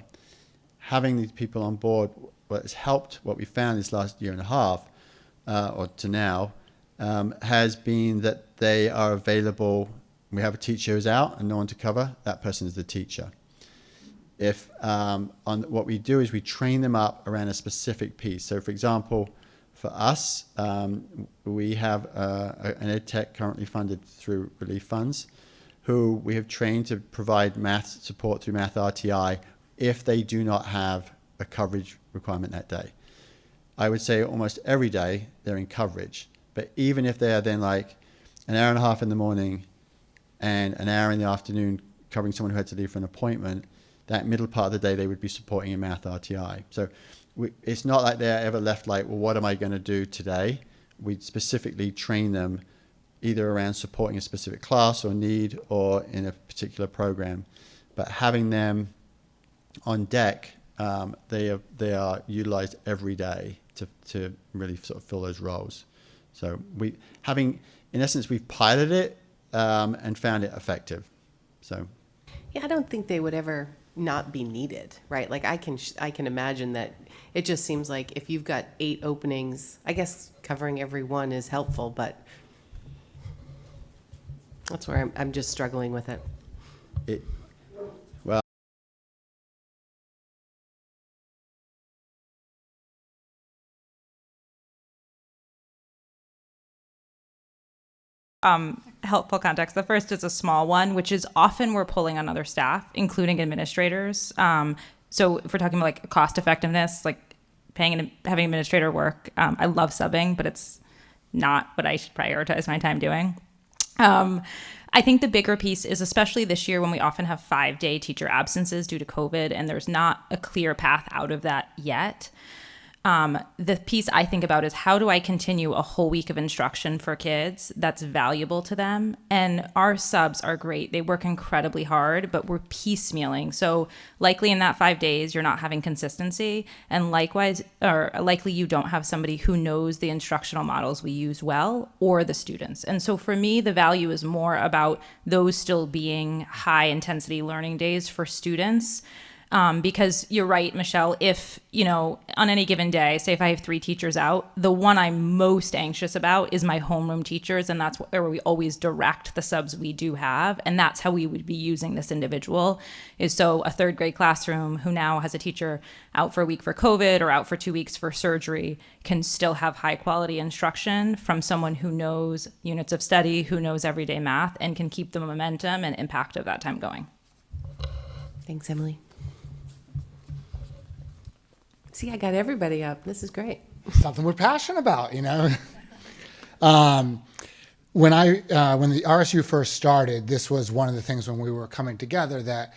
Having these people on board, what has helped, what we found this last year and a half, or to now, has been that they are available. We have a teacher who's out and no one to cover, that person is the teacher. If what we do is we train them up around a specific piece. So for example, for us, we have an ed tech currently funded through relief funds, who we have trained to provide math support through Math RTI if they do not have a coverage requirement that day. I would say almost every day they're in coverage, but even if they are then like an hour and a half in the morning and an hour in the afternoon covering someone who had to leave for an appointment, that middle part of the day they would be supporting in Math RTI. So it's not like they're ever left like, well, what am I going to do today? We specifically train them either around supporting a specific class or need, or in a particular program. But having them on deck, they are utilized every day to really sort of fill those roles. So in essence, we've piloted it and found it effective. So yeah, I don't think they would ever not be needed, right? Like I can imagine that. It just seems like if you've got 8 openings, I guess covering every one is helpful, but that's where I'm just struggling with it. Helpful context. The first is a small one, which is often we're pulling on other staff, including administrators. So if we're talking about like cost effectiveness, like having an administrator work, I love subbing, but it's not what I should prioritize my time doing. I think the bigger piece is, especially this year when we often have 5-day teacher absences due to COVID, and there's not a clear path out of that yet. The piece I think about is, how do I continue a whole week of instruction for kids that's valuable to them? And our subs are great. They work incredibly hard, but we're piecemealing. So likely in that 5 days, you're not having consistency. And likewise, or likely you don't have somebody who knows the instructional models we use well, or the students. And so for me, the value is more about those still being high intensity learning days for students. Because you're right, Michelle, if, on any given day, say if I have 3 teachers out, the one I'm most anxious about is my homeroom teachers. And that's where we always direct the subs we do have. And that's how we would be using this individual, is so a 3rd grade classroom who now has a teacher out for a week for COVID or out for 2 weeks for surgery can still have high quality instruction from someone who knows units of study, who knows everyday math, and can keep the momentum and impact of that time going. Thanks, Emily. See, I got everybody up. This is great. Something we're passionate about, When the RSU first started, this was one of the things when we were coming together that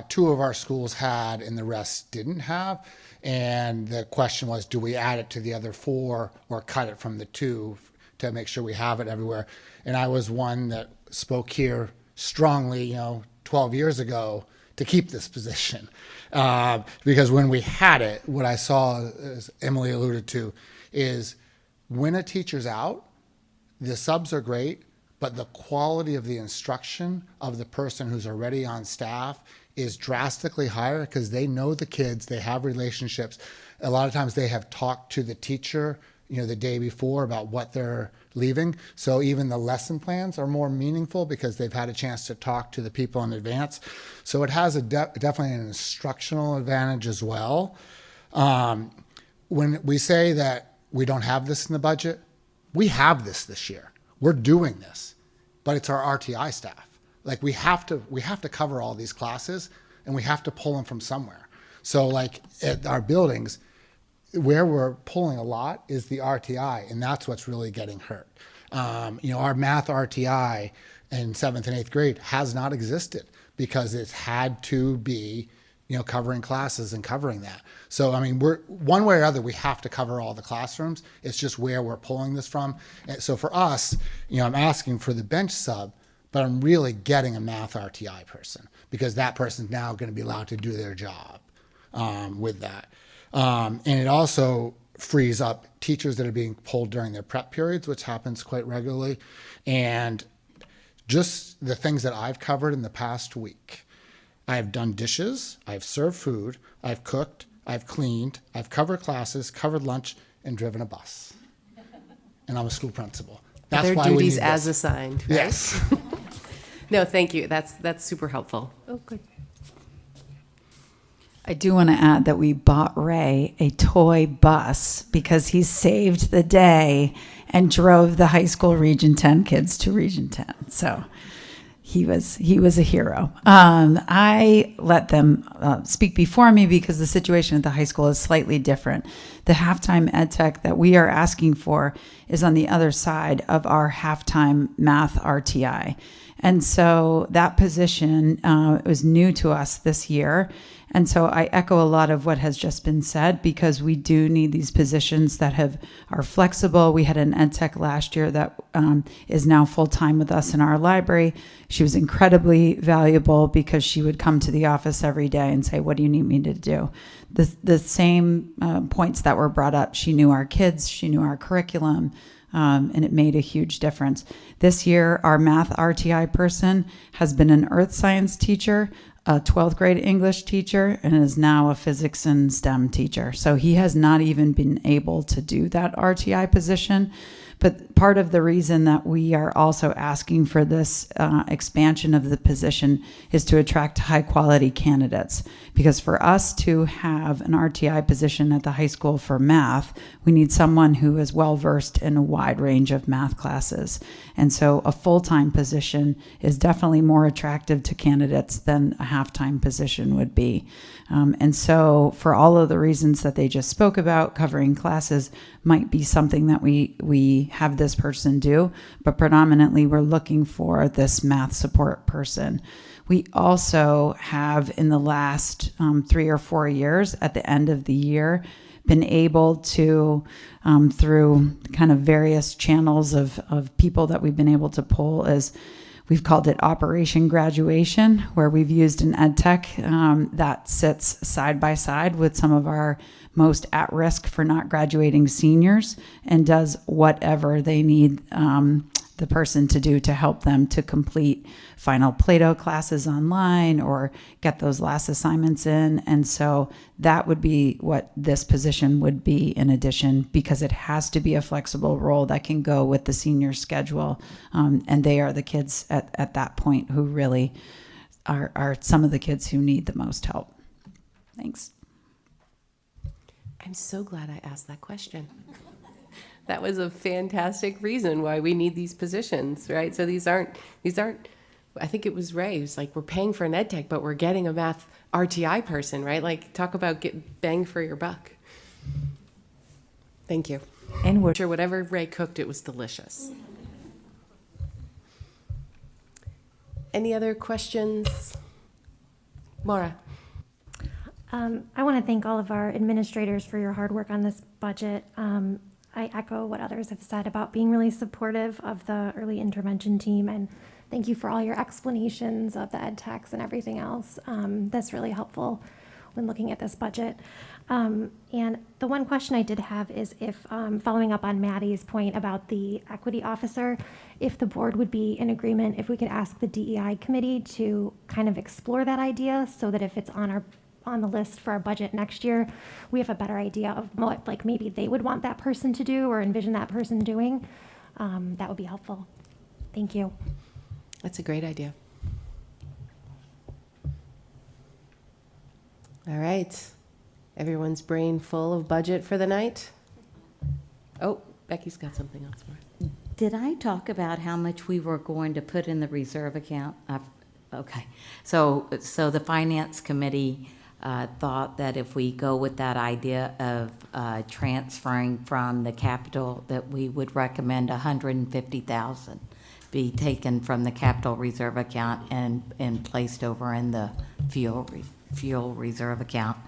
2 of our schools had and the rest didn't have. And the question was, do we add it to the other 4 or cut it from the 2 to make sure we have it everywhere? And I was one that spoke here strongly, 12 years ago to keep this position. Because when we had it, what I saw, as Emily alluded to, is when a teacher's out, the subs are great, but the quality of the instruction of the person who's already on staff is drastically higher because they know the kids, they have relationships. A lot of times they have talked to the teacher, the day before about what they're leaving. So even the lesson plans are more meaningful because they've had a chance to talk to the people in advance. So it has definitely an instructional advantage as well. When we say that we don't have this in the budget, we have this year. We're doing this, but it's our RTI staff. Like we have to cover all these classes and we have to pull them from somewhere. So like at our buildings, where we're pulling a lot is the RTI, and that's what's really getting hurt. Our math RTI in 7th and 8th grade has not existed because it's had to be, covering classes and covering that. So, we're one way or other, we have to cover all the classrooms. It's just where we're pulling this from. And so for us, I'm asking for the bench sub, but I'm really getting a math RTI person because that person's now going to be allowed to do their job with that. And it also frees up teachers that are being pulled during their prep periods, which happens quite regularly. And just the things that I've covered in the past week. I've done dishes, I've served food, I've cooked, I've cleaned, I've covered classes, covered lunch, and driven a bus. And I'm a school principal. That's Their why duties we need as this. assigned, right? Yes. No, thank you. That's super helpful. Oh, good. I do want to add that we bought Ray a toy bus because he saved the day and drove the high school Region 10 kids to Region 10. So he was a hero. I let them speak before me because the situation at the high school is slightly different. The halftime ed tech that we are asking for is on the other side of our halftime math RTI. And so that position was new to us this year. And so I echo a lot of what has just been said because we do need these positions that are flexible. We had an ed tech last year that is now full-time with us in our library. She was incredibly valuable because she would come to the office every day and say, what do you need me to do? The same points that were brought up. She knew our kids, she knew our curriculum, and it made a huge difference. This year, our math RTI person has been an earth science teacher, a 12th grade English teacher, and is now a physics and STEM teacher. So he has not even been able to do that RTI position. But part of the reason that we are also asking for this expansion of the position is to attract high quality candidates. Because for us to have an RTI position at the high school for math, we need someone who is well versed in a wide range of math classes. And so a full-time position is definitely more attractive to candidates than a half-time position would be. And so for all of the reasons that they just spoke about, covering classes might be something that we have this person do, but predominantly we're looking for this math support person. We also have in the last 3 or 4 years at the end of the year been able to, through kind of various channels of people that we've been able to pull, is we've called it Operation Graduation, where we've used an ed tech that sits side by side with some of our most at risk for not graduating seniors and does whatever they need the person to do to help them to complete final Plato classes online or get those last assignments in. And so that would be what this position would be in addition, because it has to be a flexible role that can go with the senior schedule. And they are the kids at that point who really are some of the kids who need the most help. Thanks. I'm so glad I asked that question. That was a fantastic reason why we need these positions, right? So these aren't, I think it was Ray who's like, we're paying for an ed tech, but we're getting a math RTI person, right? Like, talk about get bang for your buck. Thank you. And we're sure whatever Ray cooked, it was delicious. Any other questions? Maura. I want to thank all of our administrators for your hard work on this budget. I echo what others have said about being really supportive of the early intervention team and thank you for all your explanations of the ed techs and everything else. That's really helpful when looking at this budget. And the one question I did have is if, following up on Maddie's point about the equity officer, if the board would be in agreement, if we could ask the DEI committee to kind of explore that idea so that if it's on the list for our budget next year, we have a better idea of what like maybe they would want that person to do or envision that person doing. That would be helpful. Thank you. That's a great idea. All right. Everyone's brain full of budget for the night? Oh, Becky's got something else for us. Did I talk about how much we were going to put in the reserve account? Okay. So the finance committee thought that if we go with that idea of transferring from the capital, that we would recommend $150,000 be taken from the capital reserve account and placed over in the fuel reserve account.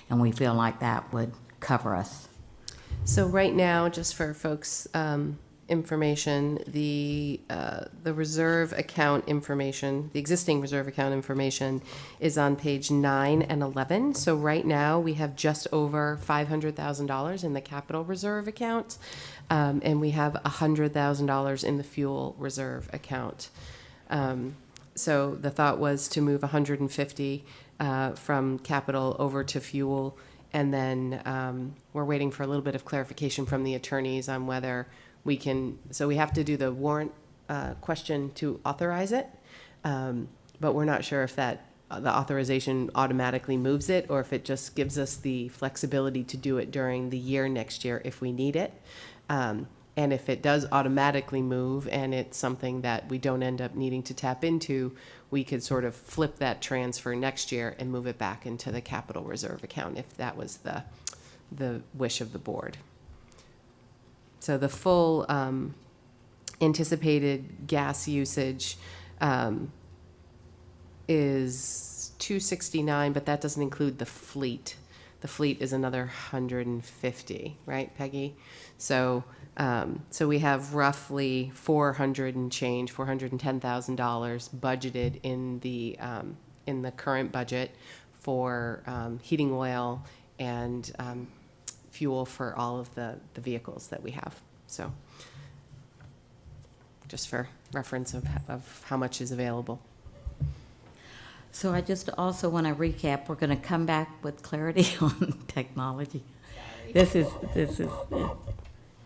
And we feel like that would cover us. So right now, just for folks' information, the reserve account information, the existing reserve account information is on page 9 and 11. So right now we have just over $500,000 in the capital reserve account, and we have $100,000 in the fuel reserve account. So the thought was to move 150 from capital over to fuel, and then we're waiting for a little bit of clarification from the attorneys on whether we can, so we have to do the warrant question to authorize it, but we're not sure if that the authorization automatically moves it or if it just gives us the flexibility to do it during the year next year if we need it. And if it does automatically move and it's something that we don't end up needing to tap into, we could sort of flip that transfer next year and move it back into the capital reserve account if that was the wish of the board. So the full anticipated gas usage is 269, but that doesn't include the fleet. The fleet is another 150, right, Peggy? So we have roughly $410,000 budgeted in the current budget for heating oil and fuel for all of the vehicles that we have. So just for reference of how much is available. So I just also want to recap, we're going to come back with clarity on technology. This is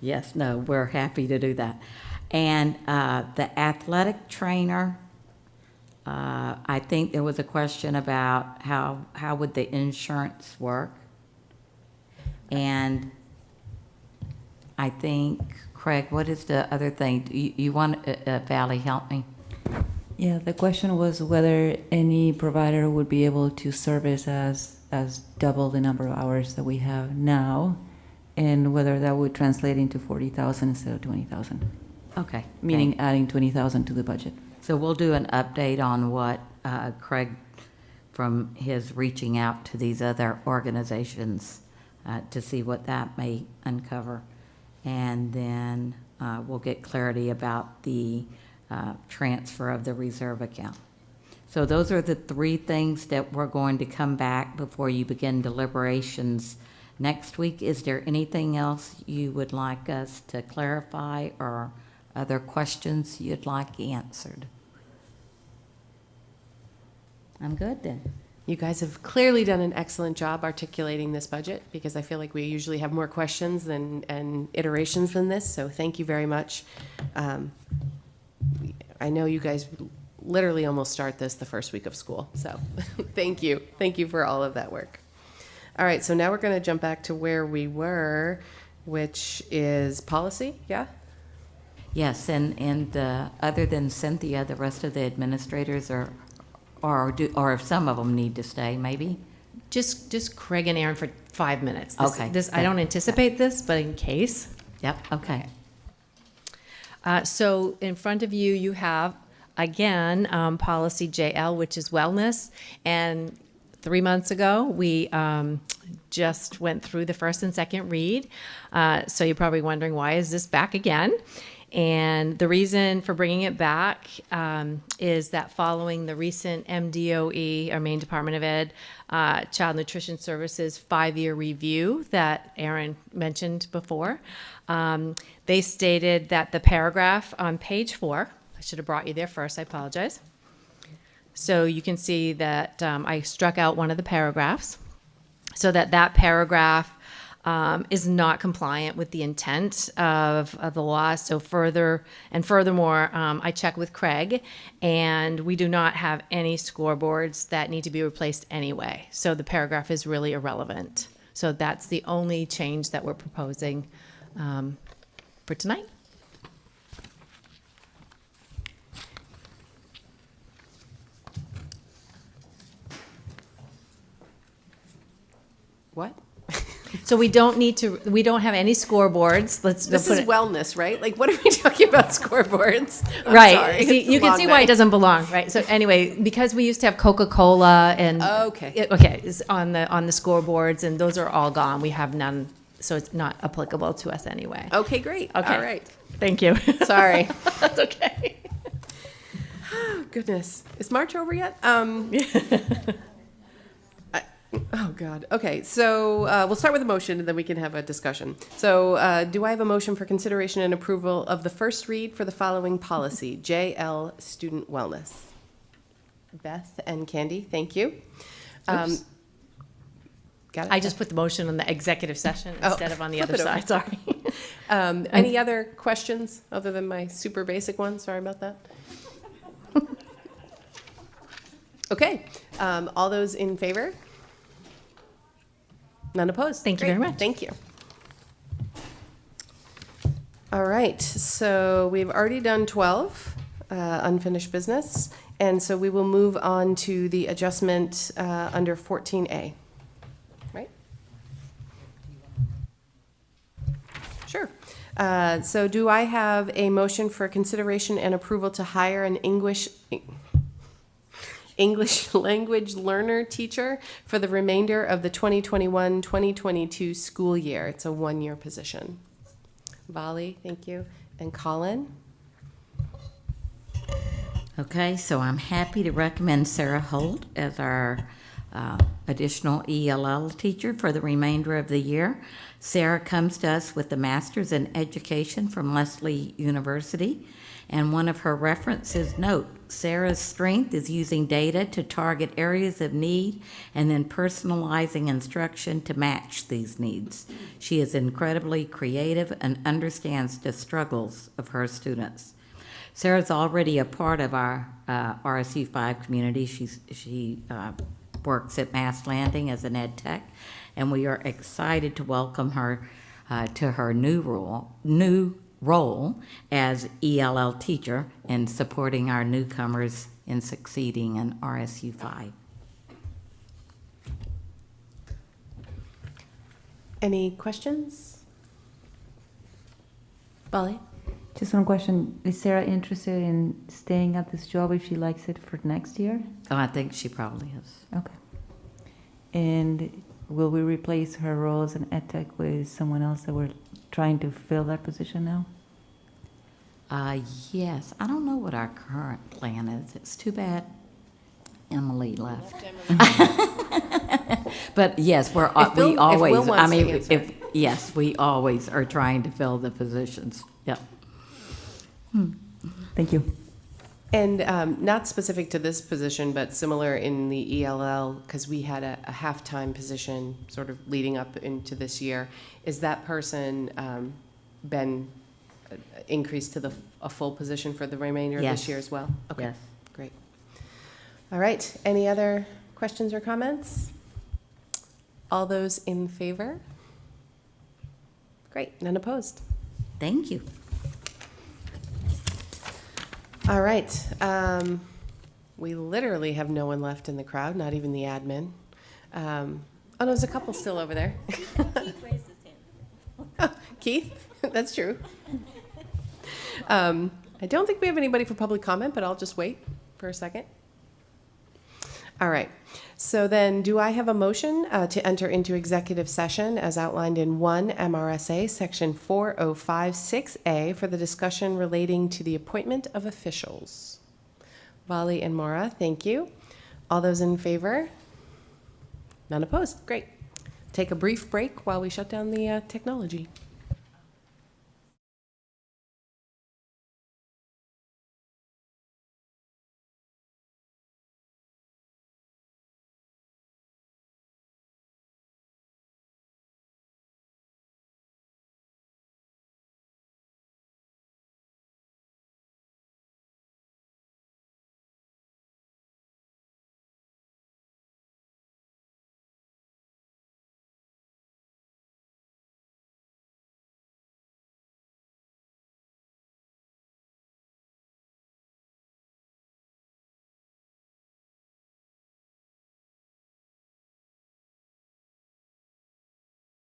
yes, no, we're happy to do that. And the athletic trainer, I think there was a question about how would the insurance work. And I think, Craig, what is the other thing? You want, Valley, help me? Yeah, the question was whether any provider would be able to service as double the number of hours that we have now, and whether that would translate into 40,000 instead of 20,000. Okay. Meaning adding 20,000 to the budget. So we'll do an update on what Craig, from his reaching out to these other organizations to see what that may uncover. And then we'll get clarity about the transfer of the reserve account. So those are the three things that we're going to come back before you begin deliberations next week. Is there anything else you would like us to clarify or other questions you'd like answered? I'm good then. You guys have clearly done an excellent job articulating this budget because I feel like we usually have more questions and iterations than this, so thank you very much. I know you guys literally almost start this the first week of school, so thank you. Thank you for all of that work. All right, so now we're going to jump back to where we were, which is policy, yeah? Yes, and other than Cynthia, the rest of the administrators or if some of them need to stay, maybe? Just Craig and Aaron for 5 minutes. Okay. I don't anticipate this, but in case. Yep, okay. So in front of you, you have, again, policy JL, which is wellness. And 3 months ago, we just went through the first and second read. So you're probably wondering, why is this back again? And the reason for bringing it back is that following the recent MDOE, our Maine Department of Ed, Child Nutrition Services 5-year review that Aaron mentioned before, they stated that the paragraph on page 4, I should have brought you there first, I apologize. So you can see that I struck out one of the paragraphs so that that paragraph is not compliant with the intent of the law. So furthermore, I checked with Craig, and we do not have any scoreboards that need to be replaced anyway. So the paragraph is really irrelevant. So that's the only change that we're proposing for tonight. What? So we don't have any scoreboards. This is wellness, right? Like, what are we talking about scoreboards? I'm right. sorry. See, It's a you can long see why night. it doesn't belong, right? So anyway, because we used to have Coca-Cola and it's on the scoreboards, and those are all gone. We have none, so it's not applicable to us anyway. Okay, great. Okay. All right. Thank you. Sorry. That's okay. Oh, goodness. Is March over yet? Oh, God. Okay, so we'll start with a motion, and then we can have a discussion. So do I have a motion for consideration and approval of the first read for the following policy, JL Student Wellness? Beth and Candy, thank you. Got it? I just put the motion on the executive session instead of on the flip other it over. side. Sorry. Any other questions other than my super basic one? Sorry about that. Okay, all those in favor? None opposed. Thank you Great. very much. Thank you. All right, so we've already done 12, unfinished business, and so we will move on to the adjustment under 14A. Right? Sure. So do I have a motion for consideration and approval to hire an English language learner teacher for the remainder of the 2021-2022 school year? It's a 1-year position. Vali, thank you. And Colin? Okay, so I'm happy to recommend Sarah Holt as our additional ELL teacher for the remainder of the year. Sarah comes to us with a master's in education from Lesley University, and one of her references note, Sarah's strength is using data to target areas of need and then personalizing instruction to match these needs. She is incredibly creative and understands the struggles of her students. Sarah's already a part of our RSU5 community. She works at Mass Landing as an ed tech, and we are excited to welcome her to her new role as ELL teacher and supporting our newcomers in succeeding in RSU5. Any questions? Vali? Just one question. Is Sarah interested in staying at this job if she likes it for next year? Oh, I think she probably is. Okay. And will we replace her role as an ed tech with someone else that we're trying to fill that position now? Yes. I don't know what our current plan is. It's too bad Emily left. But yes, we always, I mean, yes, we always are trying to fill the positions. Yep. Thank you. And not specific to this position, but similar in the ELL, because we had a half-time position sort of leading up into this year. Is that person been increased to a full position for the remainder of this year as well? Okay, yes. Great. All right, any other questions or comments? All those in favor? Great, none opposed. Thank you. All right. We literally have no one left in the crowd, not even the admin. Oh, no, there's a couple still over there. Keith raised his hand. Oh, Keith? That's true. I don't think we have anybody for public comment, but I'll just wait for a second. All right. So then, do I have a motion to enter into executive session as outlined in 1 MRSA Section 4056A for the discussion relating to the appointment of officials? Vali and Maura, thank you. All those in favor? None opposed. Great. Take a brief break while we shut down the technology.